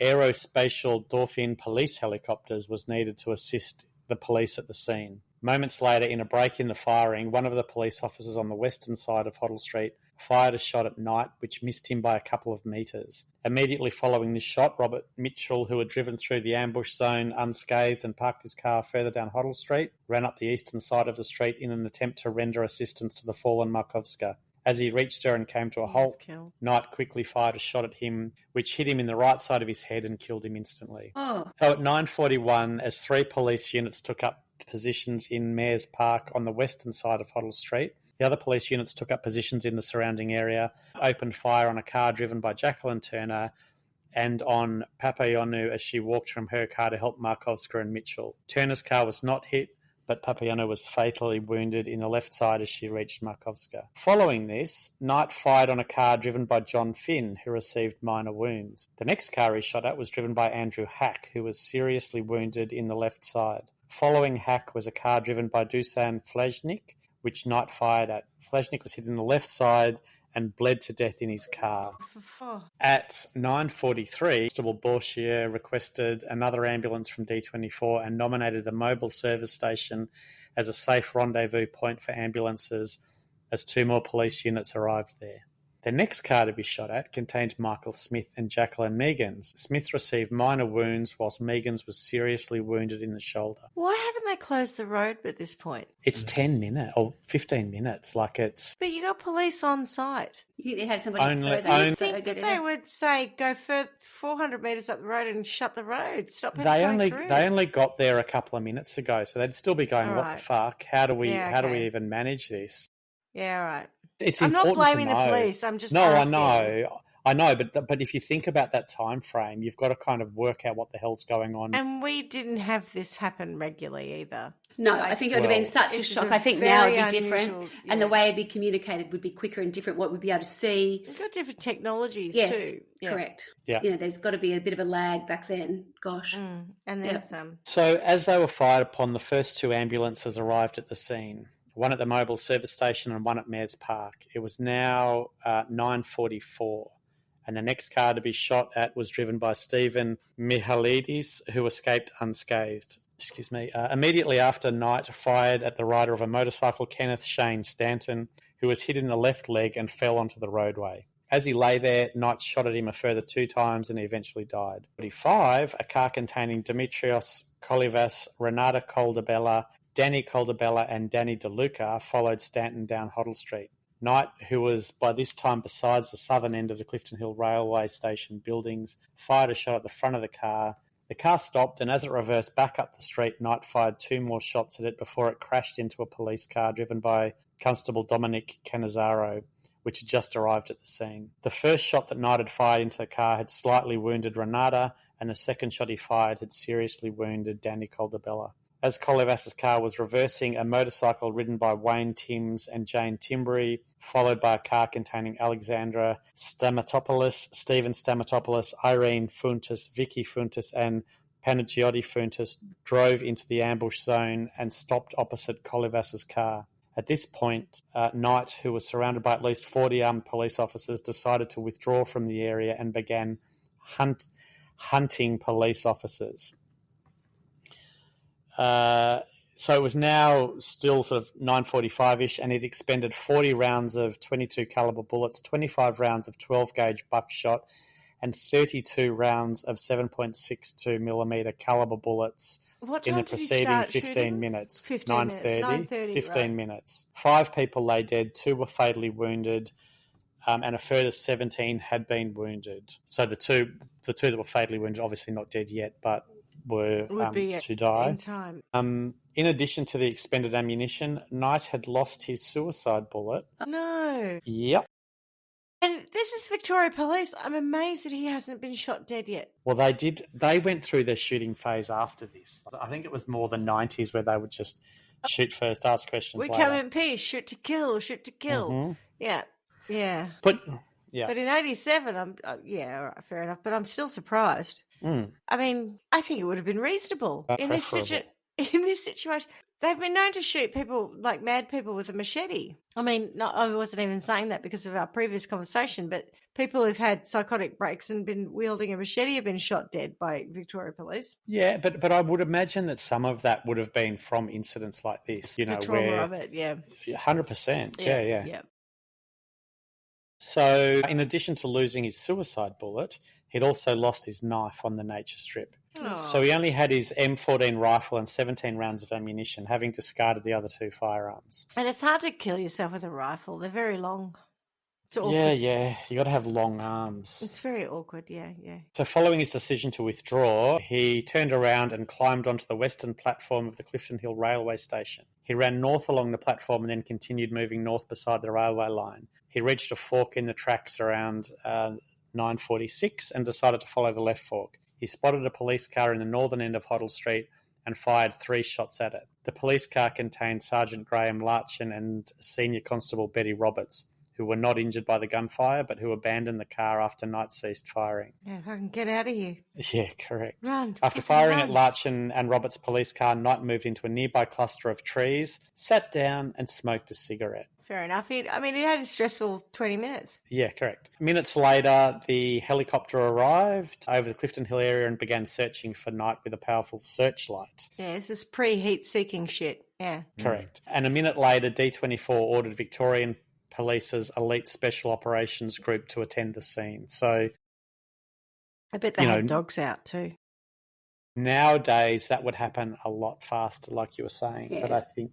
aerospatial Dauphin police helicopters was needed to assist the police at the scene. Moments later, in a break in the firing, one of the police officers on the western side of Hoddle Street fired a shot at Knight, which missed him by a couple of metres. Immediately following this shot, Robert Mitchell, who had driven through the ambush zone unscathed and parked his car further down Hoddle Street, ran up the eastern side of the street in an attempt to render assistance to the fallen Markovska. As he reached her and came to a halt, Knight quickly fired a shot at him, which hit him in the right side of his head and killed him instantly. So at 9:41, as 3 police units took up positions in Mayor's Park on the western side of Hoddle Street, the other police units took up positions in the surrounding area, opened fire on a car driven by Jacqueline Turner and on Papaionou as she walked from her car to help Markovska and Mitchell. Turner's car was not hit, but Papaionou was fatally wounded in the left side as she reached Markovska. Following this, Knight fired on a car driven by John Finn, who received minor wounds. The next car he shot at was driven by Andrew Hack, who was seriously wounded in the left side. Following Hack was a car driven by Dusan Fleznik, which Knight fired at. Fleznik was hit in the left side and bled to death in his car. At 9:43, Constable Bourchier requested another ambulance from D24 and nominated a mobile service station as a safe rendezvous point for ambulances as 2 more police units arrived there. The next car to be shot at contained Michael Smith and Jacqueline Meegans. Smith received minor wounds whilst Meegans was seriously wounded in the shoulder. Why haven't they closed the road at this point? It's 10 minutes or 15 minutes. But you got police on site. You think they have somebody further? You think that they would say go 400 metres up the road and shut the road, stop people going through? They only got there a couple of minutes ago, so they'd still be going, what the fuck? How do we even manage this? Yeah, right. I'm not blaming the police. I'm just asking. I know, but if you think about that time frame, you've got to kind of work out what the hell's going on. And we didn't have this happen regularly either. No, I think it would have been such a shock. I think now it'd be different, and the way it'd be communicated would be quicker and different. What we'd be able to see. We've got different technologies too. Yeah. Correct. Yeah. There's got to be a bit of a lag back then. Gosh. And then some. So as they were fired upon, the first 2 ambulances arrived at the scene. One at the mobile service station and one at Mayor's Park. It was now 9:44, and the next car to be shot at was driven by Stephen Mihalidis, who escaped unscathed. Immediately after, Knight fired at the rider of a motorcycle, Kenneth Shane Stanton, who was hit in the left leg and fell onto the roadway. As he lay there, Knight shot at him a further 2 times and he eventually died. 45, a car containing Dimitrios Kolivas, Renata Coldabella, Danny Coldabella and Danny DeLuca followed Stanton down Hoddle Street. Knight, who was by this time besides the southern end of the Clifton Hill railway station buildings, fired a shot at the front of the car. The car stopped, and as it reversed back up the street, Knight fired 2 more shots at it before it crashed into a police car driven by Constable Dominic Canizzaro, which had just arrived at the scene. The first shot that Knight had fired into the car had slightly wounded Renata, and the second shot he fired had seriously wounded Danny Coldabella. As Colivas's car was reversing, a motorcycle ridden by Wayne Timms and Jane Timbury, followed by a car containing Alexandra Stamatopoulos, Stephen Stamatopoulos, Irene Funtus, Vicky Funtus, and Panagiotti Funtus, drove into the ambush zone and stopped opposite Colivas's car. At this point, Knight, who was surrounded by at least 40 armed police officers, decided to withdraw from the area and began hunting police officers. So it was now still sort of 9:45-ish, and it expended 40 rounds of 22 caliber bullets, 25 rounds of 12-gauge buckshot, and 32 rounds of 7.62 millimeter caliber bullets in the preceding 15 minutes. 9:30, 15 minutes. 5 people lay dead, 2 were fatally wounded, and a further 17 had been wounded. So the two that were fatally wounded, obviously not dead yet, but were to die. In time. In addition to the expended ammunition, Knight had lost his suicide bullet. No. Yep. And this is Victoria Police. I'm amazed that he hasn't been shot dead yet. Well, they did. They went through their shooting phase after this. I think it was more the 90s where they would just shoot first, ask questions we later. Come in peace, shoot to kill, shoot to kill. Mm-hmm. Yeah. But in 87, all right, fair enough. But I'm still surprised. I mean, I think it would have been reasonable in this situation. They've been known to shoot people like mad people with a machete. I mean, I wasn't even saying that because of our previous conversation, but people who've had psychotic breaks and been wielding a machete have been shot dead by Victoria Police. Yeah, but I would imagine that some of that would have been from incidents like this. You know, the trauma of it, 100%. Yeah. So, in addition to losing his suicide bullet, he'd also lost his knife on the nature strip. Oh. So he only had his M14 rifle and 17 rounds of ammunition, having discarded the other 2 firearms. And it's hard to kill yourself with a rifle. They're very long. Yeah. You got to have long arms. It's very awkward, yeah. So following his decision to withdraw, he turned around and climbed onto the western platform of the Clifton Hill railway station. He ran north along the platform and then continued moving north beside the railway line. He reached a fork in the tracks around 9:46 and decided to follow the left fork. He spotted a police car in the northern end of Hoddle Street and fired 3 shots at it. The police car contained Sergeant Graham Larchin and Senior Constable Betty Roberts, who were not injured by the gunfire, but who abandoned the car after Knight ceased firing. Yeah, if I can get out of here. Yeah, correct. Run. After firing at Larchin and Roberts' police car, Knight moved into a nearby cluster of trees, sat down and smoked a cigarette. Fair enough. He had a stressful 20 minutes. Yeah, correct. Minutes later, the helicopter arrived over the Clifton Hill area and began searching for Knight with a powerful searchlight. Yeah, this is pre-heat-seeking shit. Yeah. Correct. And a minute later, D24 ordered Victorian Police's Elite Special Operations Group to attend the scene. So, I bet they had dogs out too. Nowadays, that would happen a lot faster, like you were saying. Yeah. But I think,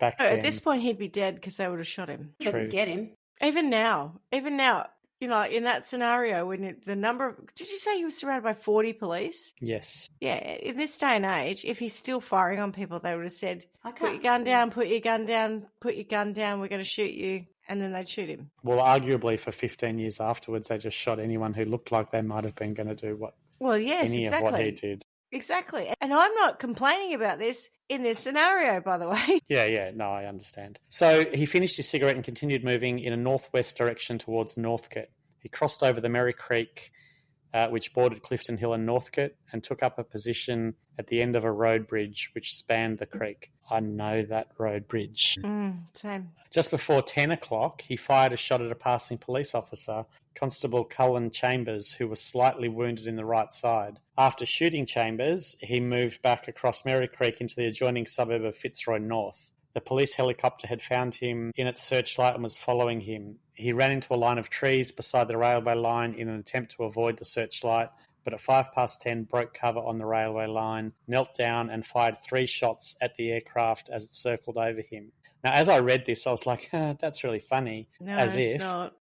back then... At this point, he'd be dead because they would have shot him. True. Get him. Even now, in that scenario, when the number of... Did you say he was surrounded by 40 police? Yes. Yeah, in this day and age, if he's still firing on people, they would have said, put your gun down, put your gun down, we're going to shoot you, and then they'd shoot him. Well, arguably for 15 years afterwards, they just shot anyone who looked like they might have been going to do what... Well, yes, any exactly. of what he did. Exactly. And I'm not complaining about this in this scenario, by the way. Yeah, no, I understand. So he finished his cigarette and continued moving in a northwest direction towards Northcote. He crossed over the Merry Creek, which bordered Clifton Hill and Northcote, and took up a position at the end of a road bridge which spanned the creek. I know that road bridge. Same. Just before 10 o'clock, he fired a shot at a passing police officer, Constable Cullen Chambers, who was slightly wounded in the right side. After shooting Chambers, he moved back across Merry Creek into the adjoining suburb of Fitzroy North. The police helicopter had found him in its searchlight and was following him. He ran into a line of trees beside the railway line in an attempt to avoid the searchlight, but at 10:05 broke cover on the railway line, knelt down and fired 3 shots at the aircraft as it circled over him. Now, as I read this, I was like, that's really funny. No, as it's if. not.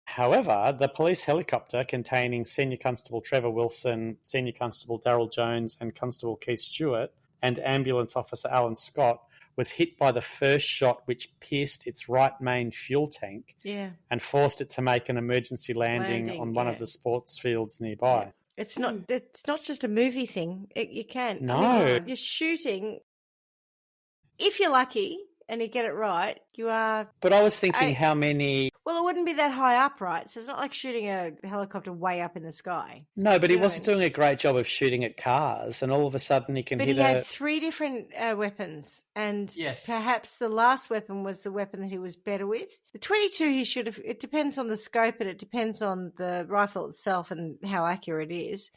However, the police helicopter containing Senior Constable Trevor Wilson, Senior Constable Darryl Jones, and Constable Keith Stewart, and Ambulance Officer Alan Scott was hit by the first shot, which pierced its right main fuel tank and forced it to make an emergency landing on one of the sports fields nearby. Yeah. It's not just a movie thing. You can't. No. I mean, you're shooting. If you're lucky and you get it right, you are... But I was thinking how many... Well, it wouldn't be that high up, right? So it's not like shooting a helicopter way up in the sky. No, but he wasn't doing a great job of shooting at cars, and all of a sudden he can hit But he had 3 different weapons, and perhaps the last weapon was the weapon that he was better with. The 22 he should have... It depends on the scope, and it depends on the rifle itself and how accurate it is.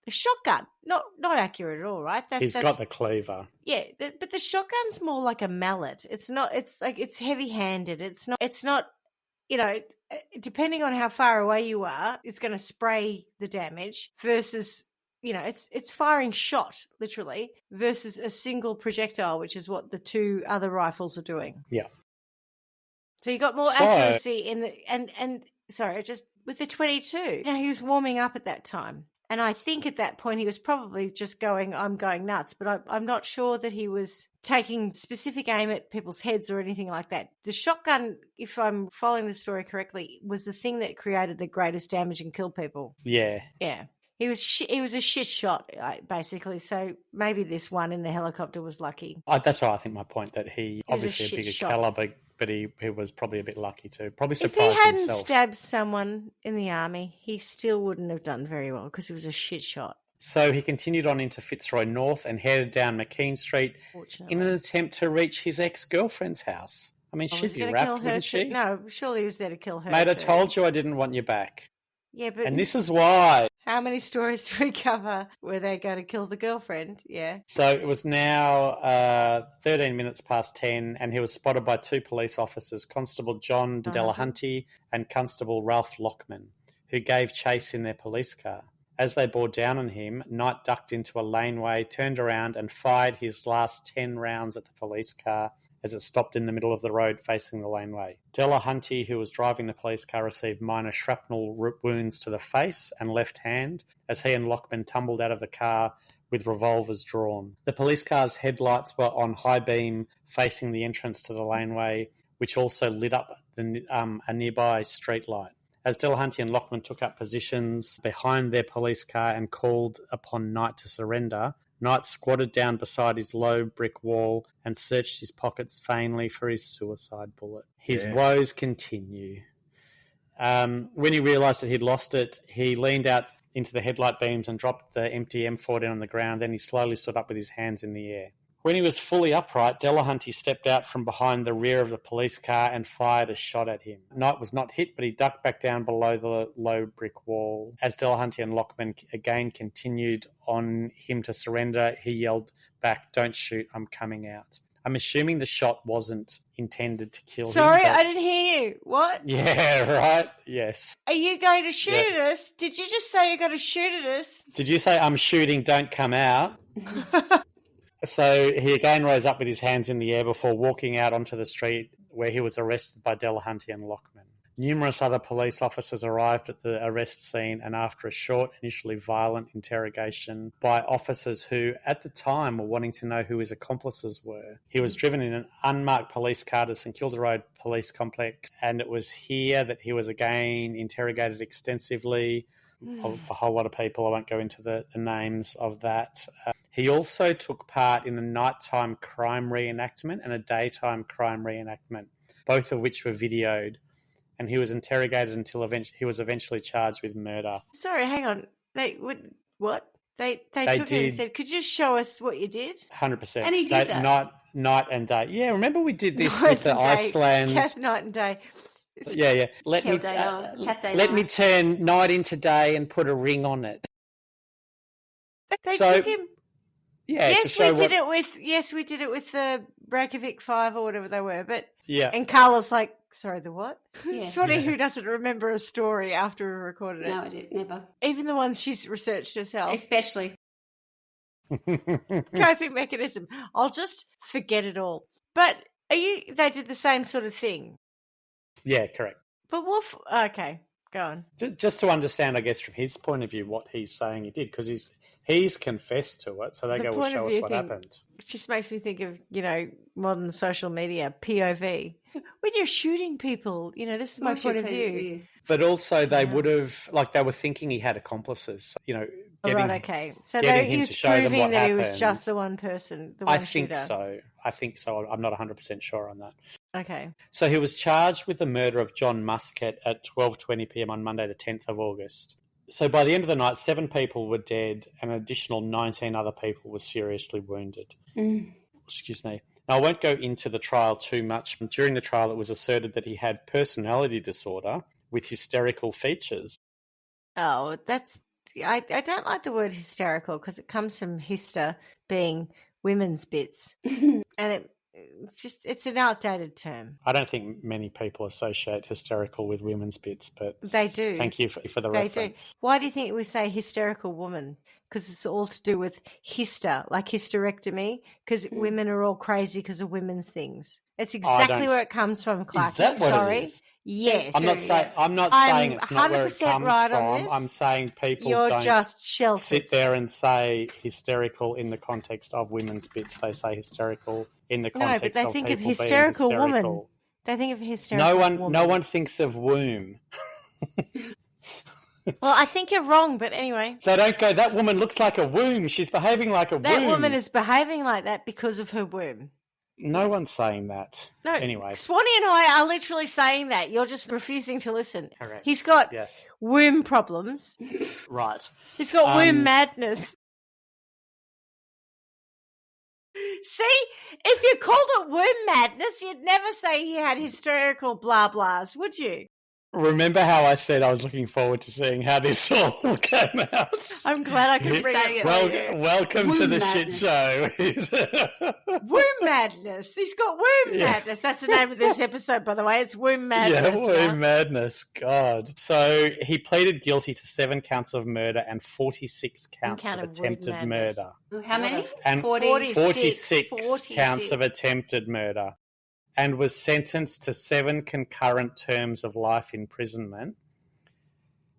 The shotgun, not accurate at all, right? He's got the cleaver. Yeah, but the shotgun's more like a mallet. It's not. It's like it's heavy-handed. It's not. You know, depending on how far away you are, it's going to spray the damage. Versus, you know, it's firing shot literally versus a single projectile, which is what the 2 other rifles are doing. Yeah. So you got more accuracy in the and sorry, just with the 22. You know, he was warming up at that time. And I think at that point he was probably just going, I'm going nuts. But I'm not sure that he was taking specific aim at people's heads or anything like that. The shotgun, if I'm following the story correctly, was the thing that created the greatest damage and killed people. Yeah. Yeah. He was a shit shot, basically. So maybe this one in the helicopter was lucky. That's why I think my point, that he obviously a bigger caliber, but he was probably a bit lucky too. Probably surprised himself. If he hadn't stabbed someone in the army, he still wouldn't have done very well because he was a shit shot. So he continued on into Fitzroy North and headed down McKean Street in an attempt to reach his ex-girlfriend's house. I mean, she'd be wrapped, wouldn't she? No, surely he was there to kill her. Mate, I told you I didn't want you back. Yeah, but... And this is why. How many stories do we cover where they're going to kill the girlfriend? Yeah. So it was now 13 minutes past 10, and he was spotted by 2 police officers, Constable John Delahunty and Constable Ralph Lockman, who gave chase in their police car. As they bore down on him, Knight ducked into a laneway, turned around and fired his last 10 rounds at the police car as it stopped in the middle of the road facing the laneway. Delahunty, who was driving the police car, received minor shrapnel wounds to the face and left hand as he and Lockman tumbled out of the car with revolvers drawn. The police car's headlights were on high beam facing the entrance to the laneway, which also lit up a nearby street light. As Delahunty and Lockman took up positions behind their police car and called upon Knight to surrender, Knight squatted down beside his low brick wall and searched his pockets vainly for his suicide bullet. His woes continue. When he realised that he'd lost it, he leaned out into the headlight beams and dropped the empty M4 down on the ground. Then he slowly stood up with his hands in the air. When he was fully upright, Delahunty stepped out from behind the rear of the police car and fired a shot at him. Knight was not hit, but he ducked back down below the low brick wall. As Delahunty and Lockman again continued on him to surrender, he yelled back, "Don't shoot, I'm coming out." I'm assuming the shot wasn't intended to kill him. Sorry, I didn't hear you. What? Yeah, right? Yes. Are you going to shoot at us? Did you just say you're going to shoot at us? Did you say, "I'm shooting, don't come out"? So he again rose up with his hands in the air before walking out onto the street, where he was arrested by Delahunty and Lockman. Numerous other police officers arrived at the arrest scene, and after a short, initially violent interrogation by officers who, at the time, were wanting to know who his accomplices were, he was driven in an unmarked police car to St Kilda Road Police Complex, and it was here that he was again interrogated extensively. A whole lot of people. I won't go into the names of that. He also took part in a nighttime crime reenactment and a daytime crime reenactment, both of which were videoed. And he was interrogated until he was eventually charged with murder. Sorry, hang on. What? They took it and said, "Could you just show us what you did?" 100%. And he did that. Night and day. Yeah, remember we did this with the Iceland. Night and day. Yeah. Let me turn night into day and put a ring on it. They took him. Yeah. Yes, we did it with the Reykjavik 5 or whatever they were. But yeah. And Carla's like, sorry, the what? Yes. It's funny who doesn't remember a story after we recorded it. No, I did never. Even the ones she's researched herself. Especially. Coping mechanism. I'll just forget it all. But they did the same sort of thing? Yeah, correct. But okay, go on. Just to understand, I guess, from his point of view, what he's saying he did, because he's confessed to it, so they go, well, show us what happened. It just makes me think of, modern social media, POV. When you're shooting people, this is my point of view. But also they would have, they were thinking he had accomplices, getting, okay. So he was proving that he was just the one person, the one shooter. I think so. I'm not 100% sure on that. Okay. So he was charged with the murder of John Muscat at 12:20 p.m. on Monday, the 10th of August. So by the end of the night, 7 people were dead and an additional 19 other people were seriously wounded. Excuse me. Now, I won't go into the trial too much. During the trial, it was asserted that he had personality disorder with hysterical features. Oh, I don't like the word hysterical because it comes from hyster being women's bits. And it's an outdated term. I don't think many people associate hysterical with women's bits, but they do. Thank you for the reference. Do. Why do you think we say hysterical woman? Because it's all to do with hyster, like hysterectomy, because women are all crazy because of women's things. It's exactly where it comes from, Clarky. Is that what it is? Yes. I'm not saying it's not where it comes right from. I'm saying people don't just sheltered. Sit there and say hysterical in the context of women's bits. They say hysterical in the context of people being hysterical. Woman. They think of hysterical woman. No one thinks of womb. Well, I think you're wrong, but anyway. They don't go, that woman looks like a womb. She's behaving like a womb. That woman is behaving like that because of her womb. No one's saying that. No, anyway. Swanee and I are literally saying that. You're just refusing to listen. Correct. He's got womb problems. Right. He's got womb madness. See, if you called it womb madness, you'd never say he had hysterical blah blahs, would you? Remember how I said I was looking forward to seeing how this all came out? I'm glad I could bring it. Welcome to the shit show. Womb madness. He's got womb madness. That's the name of this episode, by the way. It's womb madness. Yeah, womb madness. God. So he pleaded guilty to 7 counts of murder and 46 counts of attempted murder. How many? And 46 counts of attempted murder. And was sentenced to 7 concurrent terms of life imprisonment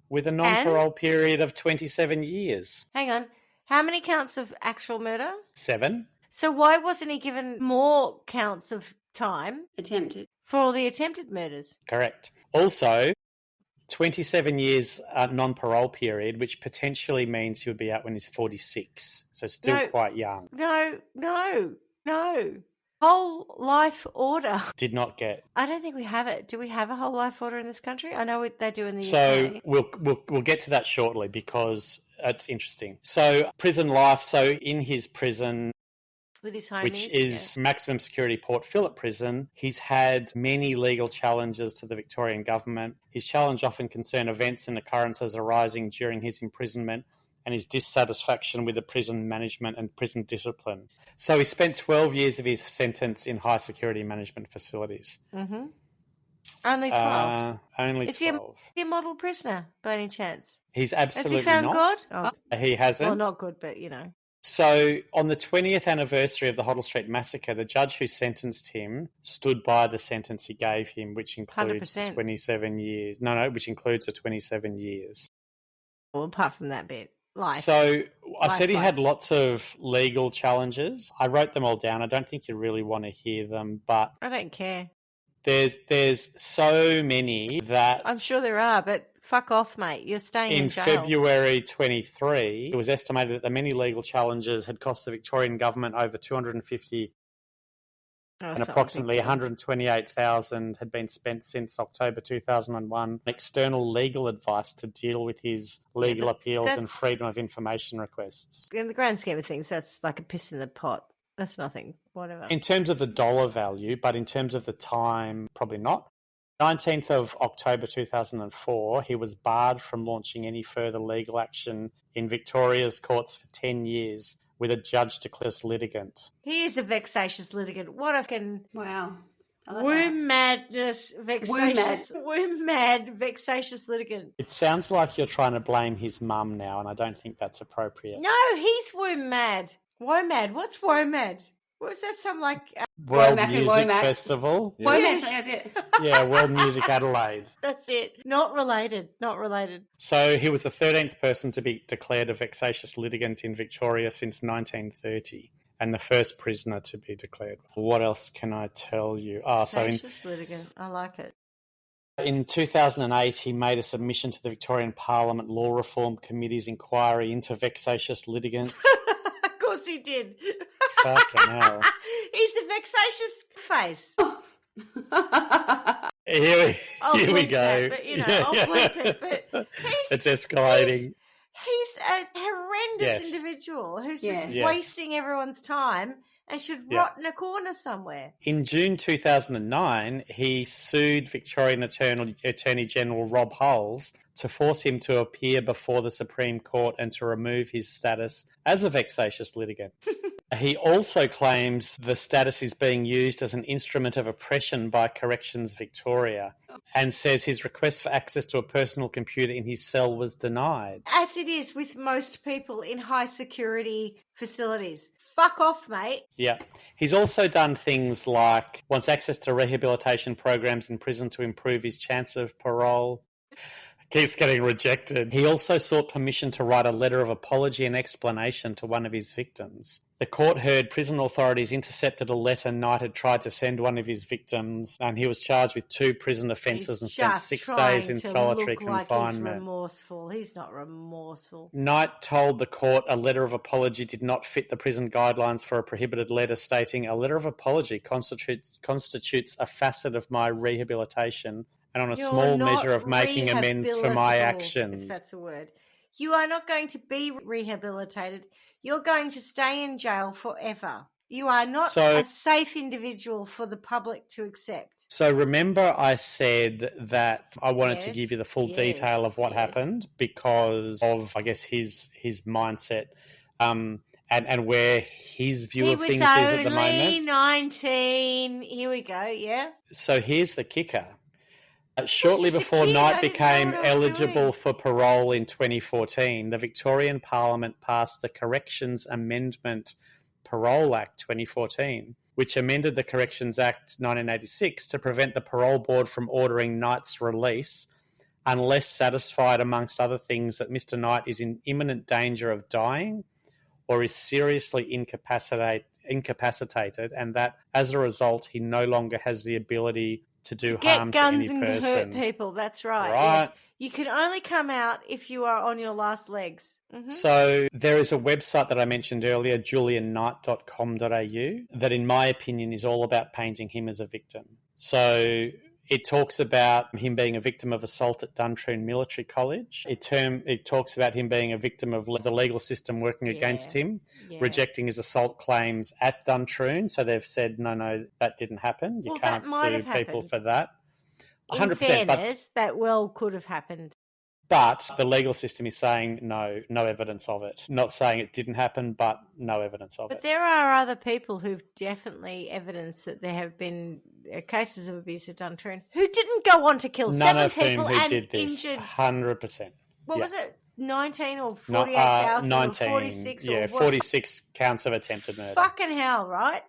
with a non-parole period of 27 years. Hang on. How many counts of actual murder? 7. So why wasn't he given more counts of time? Attempted. For all the attempted murders? Correct. Also, 27 years non-parole period, which potentially means he would be out when he's 46. So still quite young. No. Whole life order. Did not get. I don't think we have it. Do we have a whole life order in this country? I know they do in the UK. So we'll get to that shortly because it's interesting. So prison life. So in his prison, with his homies, which is maximum security Port Phillip prison, he's had many legal challenges to the Victorian government. His challenge often concern events and occurrences arising during his imprisonment and his dissatisfaction with the prison management and prison discipline. So he spent 12 years of his sentence in high security management facilities. Mm-hmm. Only 12? Only 12. Is he a model prisoner by any chance? He's absolutely not. Has he found God? Oh. He hasn't. Well, not good, but So on the 20th anniversary of the Hoddle Street massacre, the judge who sentenced him stood by the sentence he gave him, which includes 27 years. No, which includes the 27 years. Well, apart from that bit. So I said he had lots of legal challenges. I wrote them all down. I don't think you really want to hear them, but I don't care. There's so many that I'm sure there are, but fuck off, mate. You're staying in jail. In February 23, it was estimated that the many legal challenges had cost the Victorian government over $250 and approximately $128,000 had been spent since October 2001. External legal advice to deal with his legal appeals and freedom of information requests. In the grand scheme of things, that's like a piss in the pot. That's nothing, whatever. In terms of the dollar value, but in terms of the time, probably not. 19th of October 2004, he was barred from launching any further legal action in Victoria's courts for 10 years. With a judge declared litigant. He is a vexatious litigant. What a fucking... Wow. Womb madness, vexatious... Womb mad, vexatious litigant. It sounds like you're trying to blame his mum now, and I don't think that's appropriate. No, he's womb mad. Womad. What's womad? Was that some like World Music Festival? Womack, that's it. Yeah, World Music Adelaide. That's it. Not related. Not related. So he was the 13th person to be declared a vexatious litigant in Victoria since 1930. And the first prisoner to be declared. What else can I tell you? Vexatious litigant. I like it. In 2008, he made a submission to the Victorian Parliament Law Reform Committee's inquiry into vexatious litigants. Of course he did. Fucking hell. He's a vexatious face. Here we go. That, but, I'll bleep it. But it's escalating. He's a horrendous individual who's just wasting everyone's time and should rot in a corner somewhere. In June 2009, he sued Victorian Attorney General Rob Hulls to force him to appear before the Supreme Court and to remove his status as a vexatious litigant. He also claims the status is being used as an instrument of oppression by Corrections Victoria and says his request for access to a personal computer in his cell was denied. As it is with most people in high security facilities. Fuck off, mate. Yeah. He's also done things like wants access to rehabilitation programs in prison to improve his chance of parole. Keeps getting rejected. He also sought permission to write a letter of apology and explanation to one of his victims. The court heard prison authorities intercepted a letter Knight had tried to send one of his victims, and he was charged with 2 prison offences and spent 6 days in solitary confinement. Like he's remorseful. He's not remorseful. Knight told the court a letter of apology did not fit the prison guidelines for a prohibited letter, stating, "A letter of apology constitutes a facet of my rehabilitation and on a small measure of making amends for my actions." If that's a word. You are not going to be rehabilitated. You're going to stay in jail forever. You are not a safe individual for the public to accept. So remember I said that I wanted to give you the full detail of what happened because of, I guess, his mindset and where his view of things is at the moment. He was only 19. Here we go, yeah. So here's the kicker. Shortly before Knight became eligible for parole in 2014, the Victorian Parliament passed the Corrections Amendment Parole Act 2014, which amended the Corrections Act 1986 to prevent the Parole Board from ordering Knight's release unless satisfied, amongst other things, that Mr. Knight is in imminent danger of dying or is seriously incapacitated and that, as a result, he no longer has the ability to do harm to any person. Get guns and hurt people, that's right. Yes. You can only come out if you are on your last legs. Mm-hmm. So there is a website that I mentioned earlier, julianknight.com.au, that in my opinion is all about painting him as a victim. So it talks about him being a victim of assault at Duntroon Military College. It talks about him being a victim of the legal system working against him, rejecting his assault claims at Duntroon. So they've said, no, that didn't happen. You can't sue people for that. 100%. In fairness, that could have happened. But the legal system is saying no evidence of it. Not saying it didn't happen, but no evidence of it. But there are other people who've definitely evidenced that there have been cases of abuse at Duntroon who didn't go on to kill 7 people and injured 100%. What was it? 19 or 48,000 or 46? Yeah, 46 counts of attempted murder. Fucking hell, right?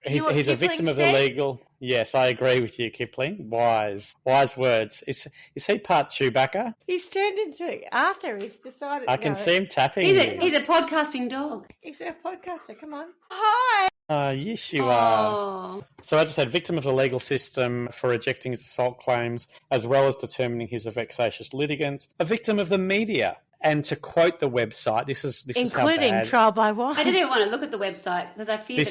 He's a victim of illegal. Yes, I agree with you, Kipling. Wise words. Is he part Chewbacca? He's turned into Arthur. He's decided. I can see him tapping. He's a podcasting dog. He's a podcaster. Come on. Hi. Yes, you are. So, as I said, victim of the legal system for rejecting his assault claims, as well as determining he's a vexatious litigant. A victim of the media. And to quote the website, this is including how bad. Trial by Wire. I didn't even want to look at the website because I fear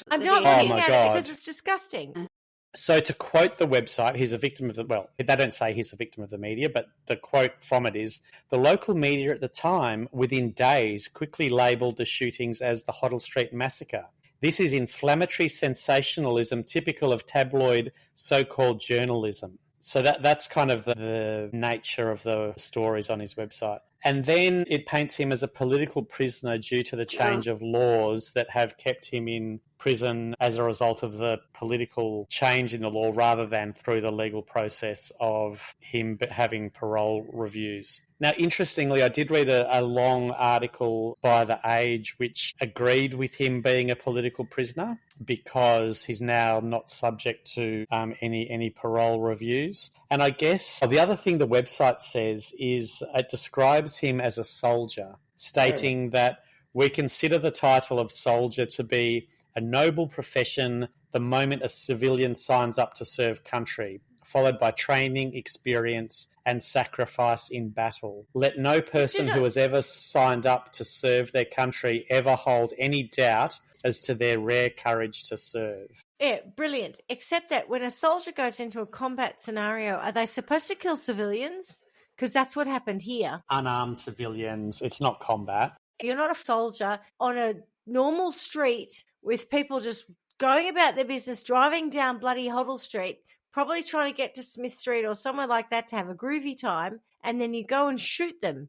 I'm not looking at it because it's disgusting. So to quote the website, he's a victim of they don't say he's a victim of the media, but the quote from it is, the local media at the time, within days, quickly labelled the shootings as the Hoddle Street massacre. This is inflammatory sensationalism typical of tabloid so-called journalism. So that's kind of the nature of the stories on his website. And then it paints him as a political prisoner due to the change of laws that have kept him in prison as a result of the political change in the law rather than through the legal process of him having parole reviews. Now, interestingly, I did read a long article by The Age which agreed with him being a political prisoner because he's now not subject to any parole reviews. And I guess the other thing the website says is it describes him as a soldier, stating that we consider the title of soldier to be a noble profession the moment a civilian signs up to serve country, followed by training, experience, and sacrifice in battle. Let no person who has ever signed up to serve their country ever hold any doubt as to their rare courage to serve. Yeah, brilliant. Except that when a soldier goes into a combat scenario, are they supposed to kill civilians? Because that's what happened here. Unarmed civilians. It's not combat. You're not a soldier on a normal street with people just going about their business, driving down bloody Hoddle Street, probably trying to get to Smith Street or somewhere like that to have a groovy time, and then you go and shoot them.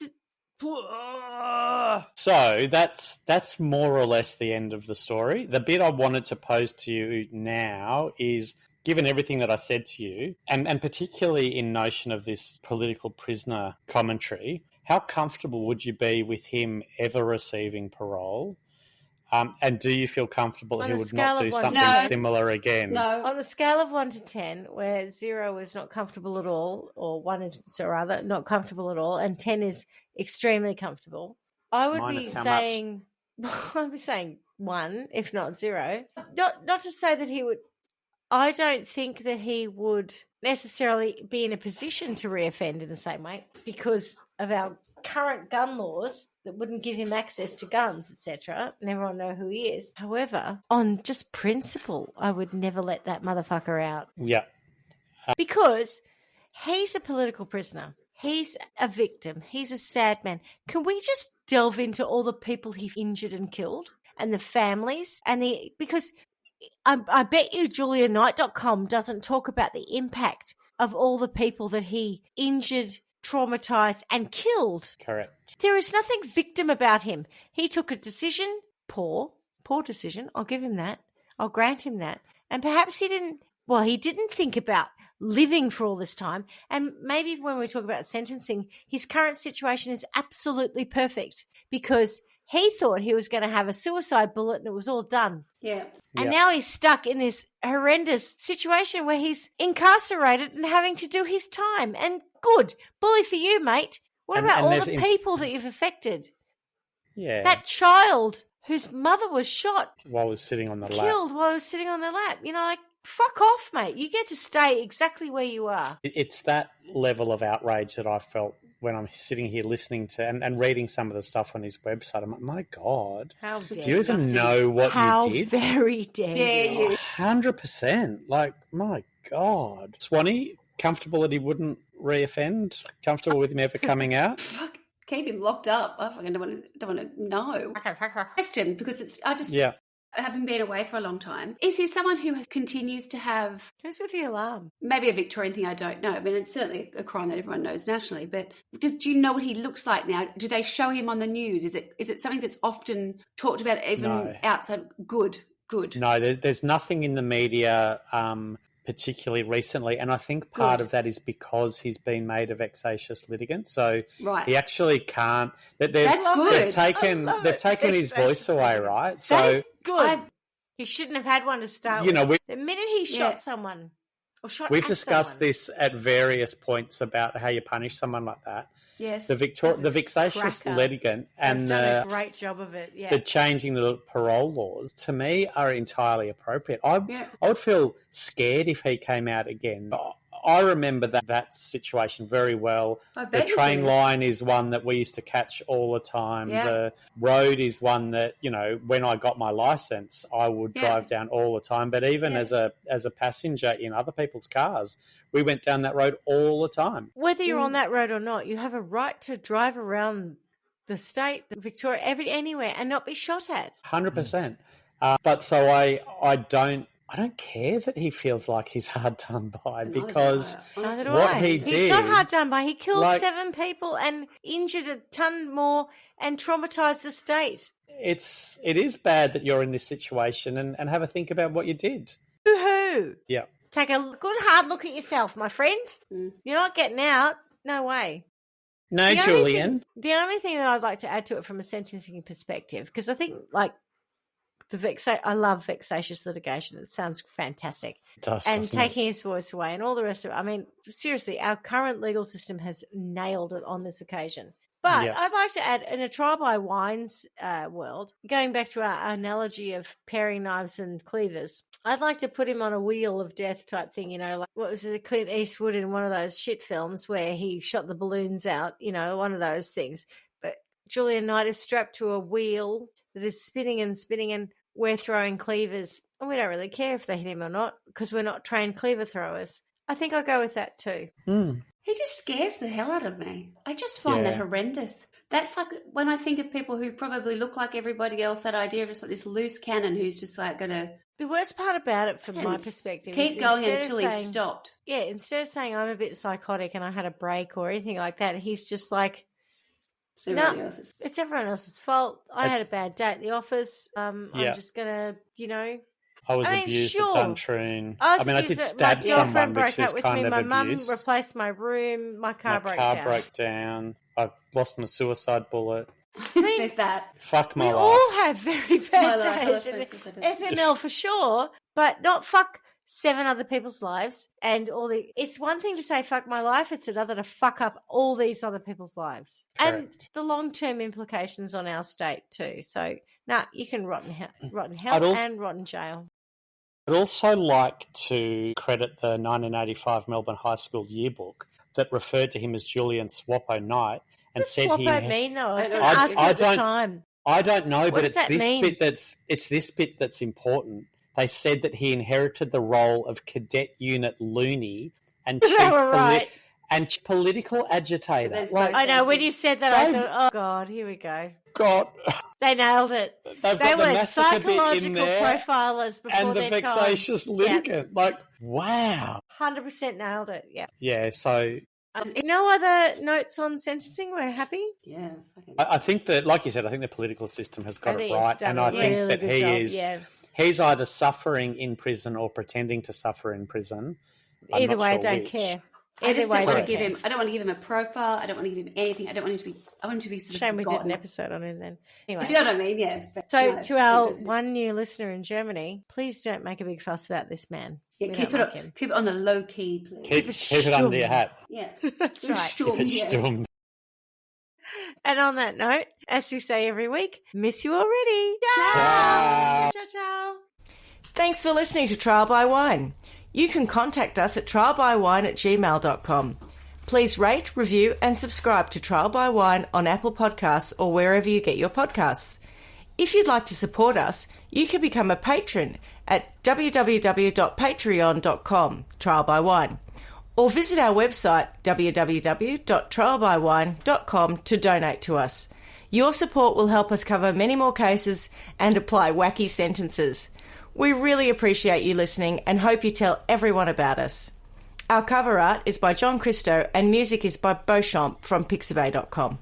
So that's more or less the end of the story. The bit I wanted to pose to you now is, given everything that I said to you, and particularly in notion of this political prisoner commentary, how comfortable would you be with him ever receiving parole? And do you feel comfortable he would not do something similar again? No. On a scale of 1 to 10, where 0 is not comfortable at all, or 1 is, so rather, not comfortable at all, and 10 is extremely comfortable, I would be saying 1, if not 0. Not to say that he would. I don't think that he would necessarily be in a position to reoffend in the same way because of our current gun laws that wouldn't give him access to guns, etc., and everyone know who he is. However, on just principle, I would never let that motherfucker out. Yeah. Because he's a political prisoner. He's a victim. He's a sad man. Can we just delve into all the people he injured and killed and the families and because I bet you JulianKnight.com doesn't talk about the impact of all the people that he injured, traumatized and killed. Correct. There is nothing victim about him. He took a decision, poor decision. I'll give him that. I'll grant him that. And perhaps he didn't think about living for all this time. And maybe when we talk about sentencing, his current situation is absolutely perfect because he thought he was going to have a suicide bullet and it was all done. Yeah. And now he's stuck in this horrendous situation where he's incarcerated and having to do his time. And good. Bully for you, mate. What about all the people that you've affected? Yeah. That child whose mother was shot. While he was sitting on the lap. Killed while he was sitting on the lap. You know, like, fuck off, mate. You get to stay exactly where you are. It's that level of outrage that I felt when I'm sitting here listening to and reading some of the stuff on his website. I'm like, my God, do you even know what you did? How very dare you. 100%. Like, my God. Swanee, comfortable that he wouldn't reoffend? Comfortable with him ever coming out? Fuck, keep him locked up. I fucking don't want to know. Question, because having been away for a long time, is he someone who continues to have... Who's with the alarm? Maybe a Victorian thing, I don't know. I mean, it's certainly a crime that everyone knows nationally, but do you know what he looks like now? Do they show him on the news? Is it something that's often talked about even outside? Good. No, there's nothing in the media particularly recently, and I think part of that is because he's been made a vexatious litigant, so he actually can't. That's good. They've taken his voice away, right? So that is good. He shouldn't have had one to start with. The minute he shot someone or shot we've discussed this at various points about how you punish someone like that. Yes, the vexatious litigant and done a great job of it. Yeah, the changing the parole laws to me are entirely appropriate. I would feel scared if he came out again. I remember that situation very well. The train line is one that we used to catch all the time. Yeah. The road is one that, when I got my license, I would drive down all the time. But even as a passenger in other people's cars, we went down that road all the time. Whether you're on that road or not, you have a right to drive around the state, Victoria, anywhere, and not be shot at. 100%. But so I don't I don't care that he feels like he's hard done by, because Neither what he did... He's not hard done by. He killed 7 people and injured a ton more and traumatised the state. It is bad that you're in this situation, and have a think about what you did. Boo-hoo. Yeah. Take a good hard look at yourself, my friend. You're not getting out. No way. No, Julian. The only thing that I'd like to add to it from a sentencing perspective, because I think, like, I love vexatious litigation. It sounds fantastic. It does, and taking his voice away and all the rest of it. I mean, seriously, our current legal system has nailed it on this occasion. But I'd like to add, in a trial by wines world, going back to our analogy of paring knives and cleavers, I'd like to put him on a wheel of death type thing, like what was it, Clint Eastwood in one of those shit films where he shot the balloons out, one of those things. But Julian Knight is strapped to a wheel that is spinning and spinning, and we're throwing cleavers. And we don't really care if they hit him or not because we're not trained cleaver throwers. I think I'll go with that too. He just scares the hell out of me. I just find that horrendous. That's like when I think of people who probably look like everybody else, that idea of just like this loose cannon who's just like going to... The worst part about it from my perspective is keep going until he's stopped. Yeah, instead of saying I'm a bit psychotic and I had a break or anything like that, he's just like... It's everyone else's fault. I had a bad day at the office. I'm just going to, I was abused at Duntroon. I did stab someone, which is kind of my abuse. Mum replaced my room. My car broke down. I lost my suicide bullet. There's that. Fuck my life. We all have very bad days. FML for sure, but not fuck 7 other people's lives and all the... It's one thing to say fuck my life, it's another to fuck up all these other people's lives. Correct. And the long-term implications on our state too. So, you can rot in hell and rot in jail. I'd also like to credit the 1985 Melbourne High School yearbook that referred to him as Julian Swappo Knight and said he... What Swappo mean though? I was going to ask you at the time. I don't know, what but it's this bit that's important. They said that he inherited the role of cadet unit loony and political agitator. I know, when you said that, I thought, oh, God, here we go. God. They nailed it. They were psychological profilers before and the vexatious litigant. Yeah. Wow. 100% nailed it, yeah. Yeah, so... no other notes on sentencing? We're happy? Yeah. I think that, like you said, I think the political system has got it right. And I think that he is... Yeah. He's either suffering in prison or pretending to suffer in prison. Either way, I don't care. I don't want to give him a profile. I don't want to give him anything. I want him to be sort of Shame we did an episode on him then. Anyway. You know what I mean? Yeah. So to our one new listener in Germany, please don't make a big fuss about this man. Yeah, keep it on the low key, please. Keep it under your hat. Yeah. That's right. Keep it stum. And on that note, as we say every week, miss you already. Ciao. Ciao, ciao. Thanks for listening to Trial by Wine. You can contact us at trialbywine@gmail.com. Please rate, review and subscribe to Trial by Wine on Apple Podcasts or wherever you get your podcasts. If you'd like to support us, you can become a patron at www.patreon.com, Trial by Wine, or visit our website www.trialbywine.com to donate to us. Your support will help us cover many more cases and apply wacky sentences. We really appreciate you listening and hope you tell everyone about us. Our cover art is by John Christo and music is by Beauchamp from pixabay.com.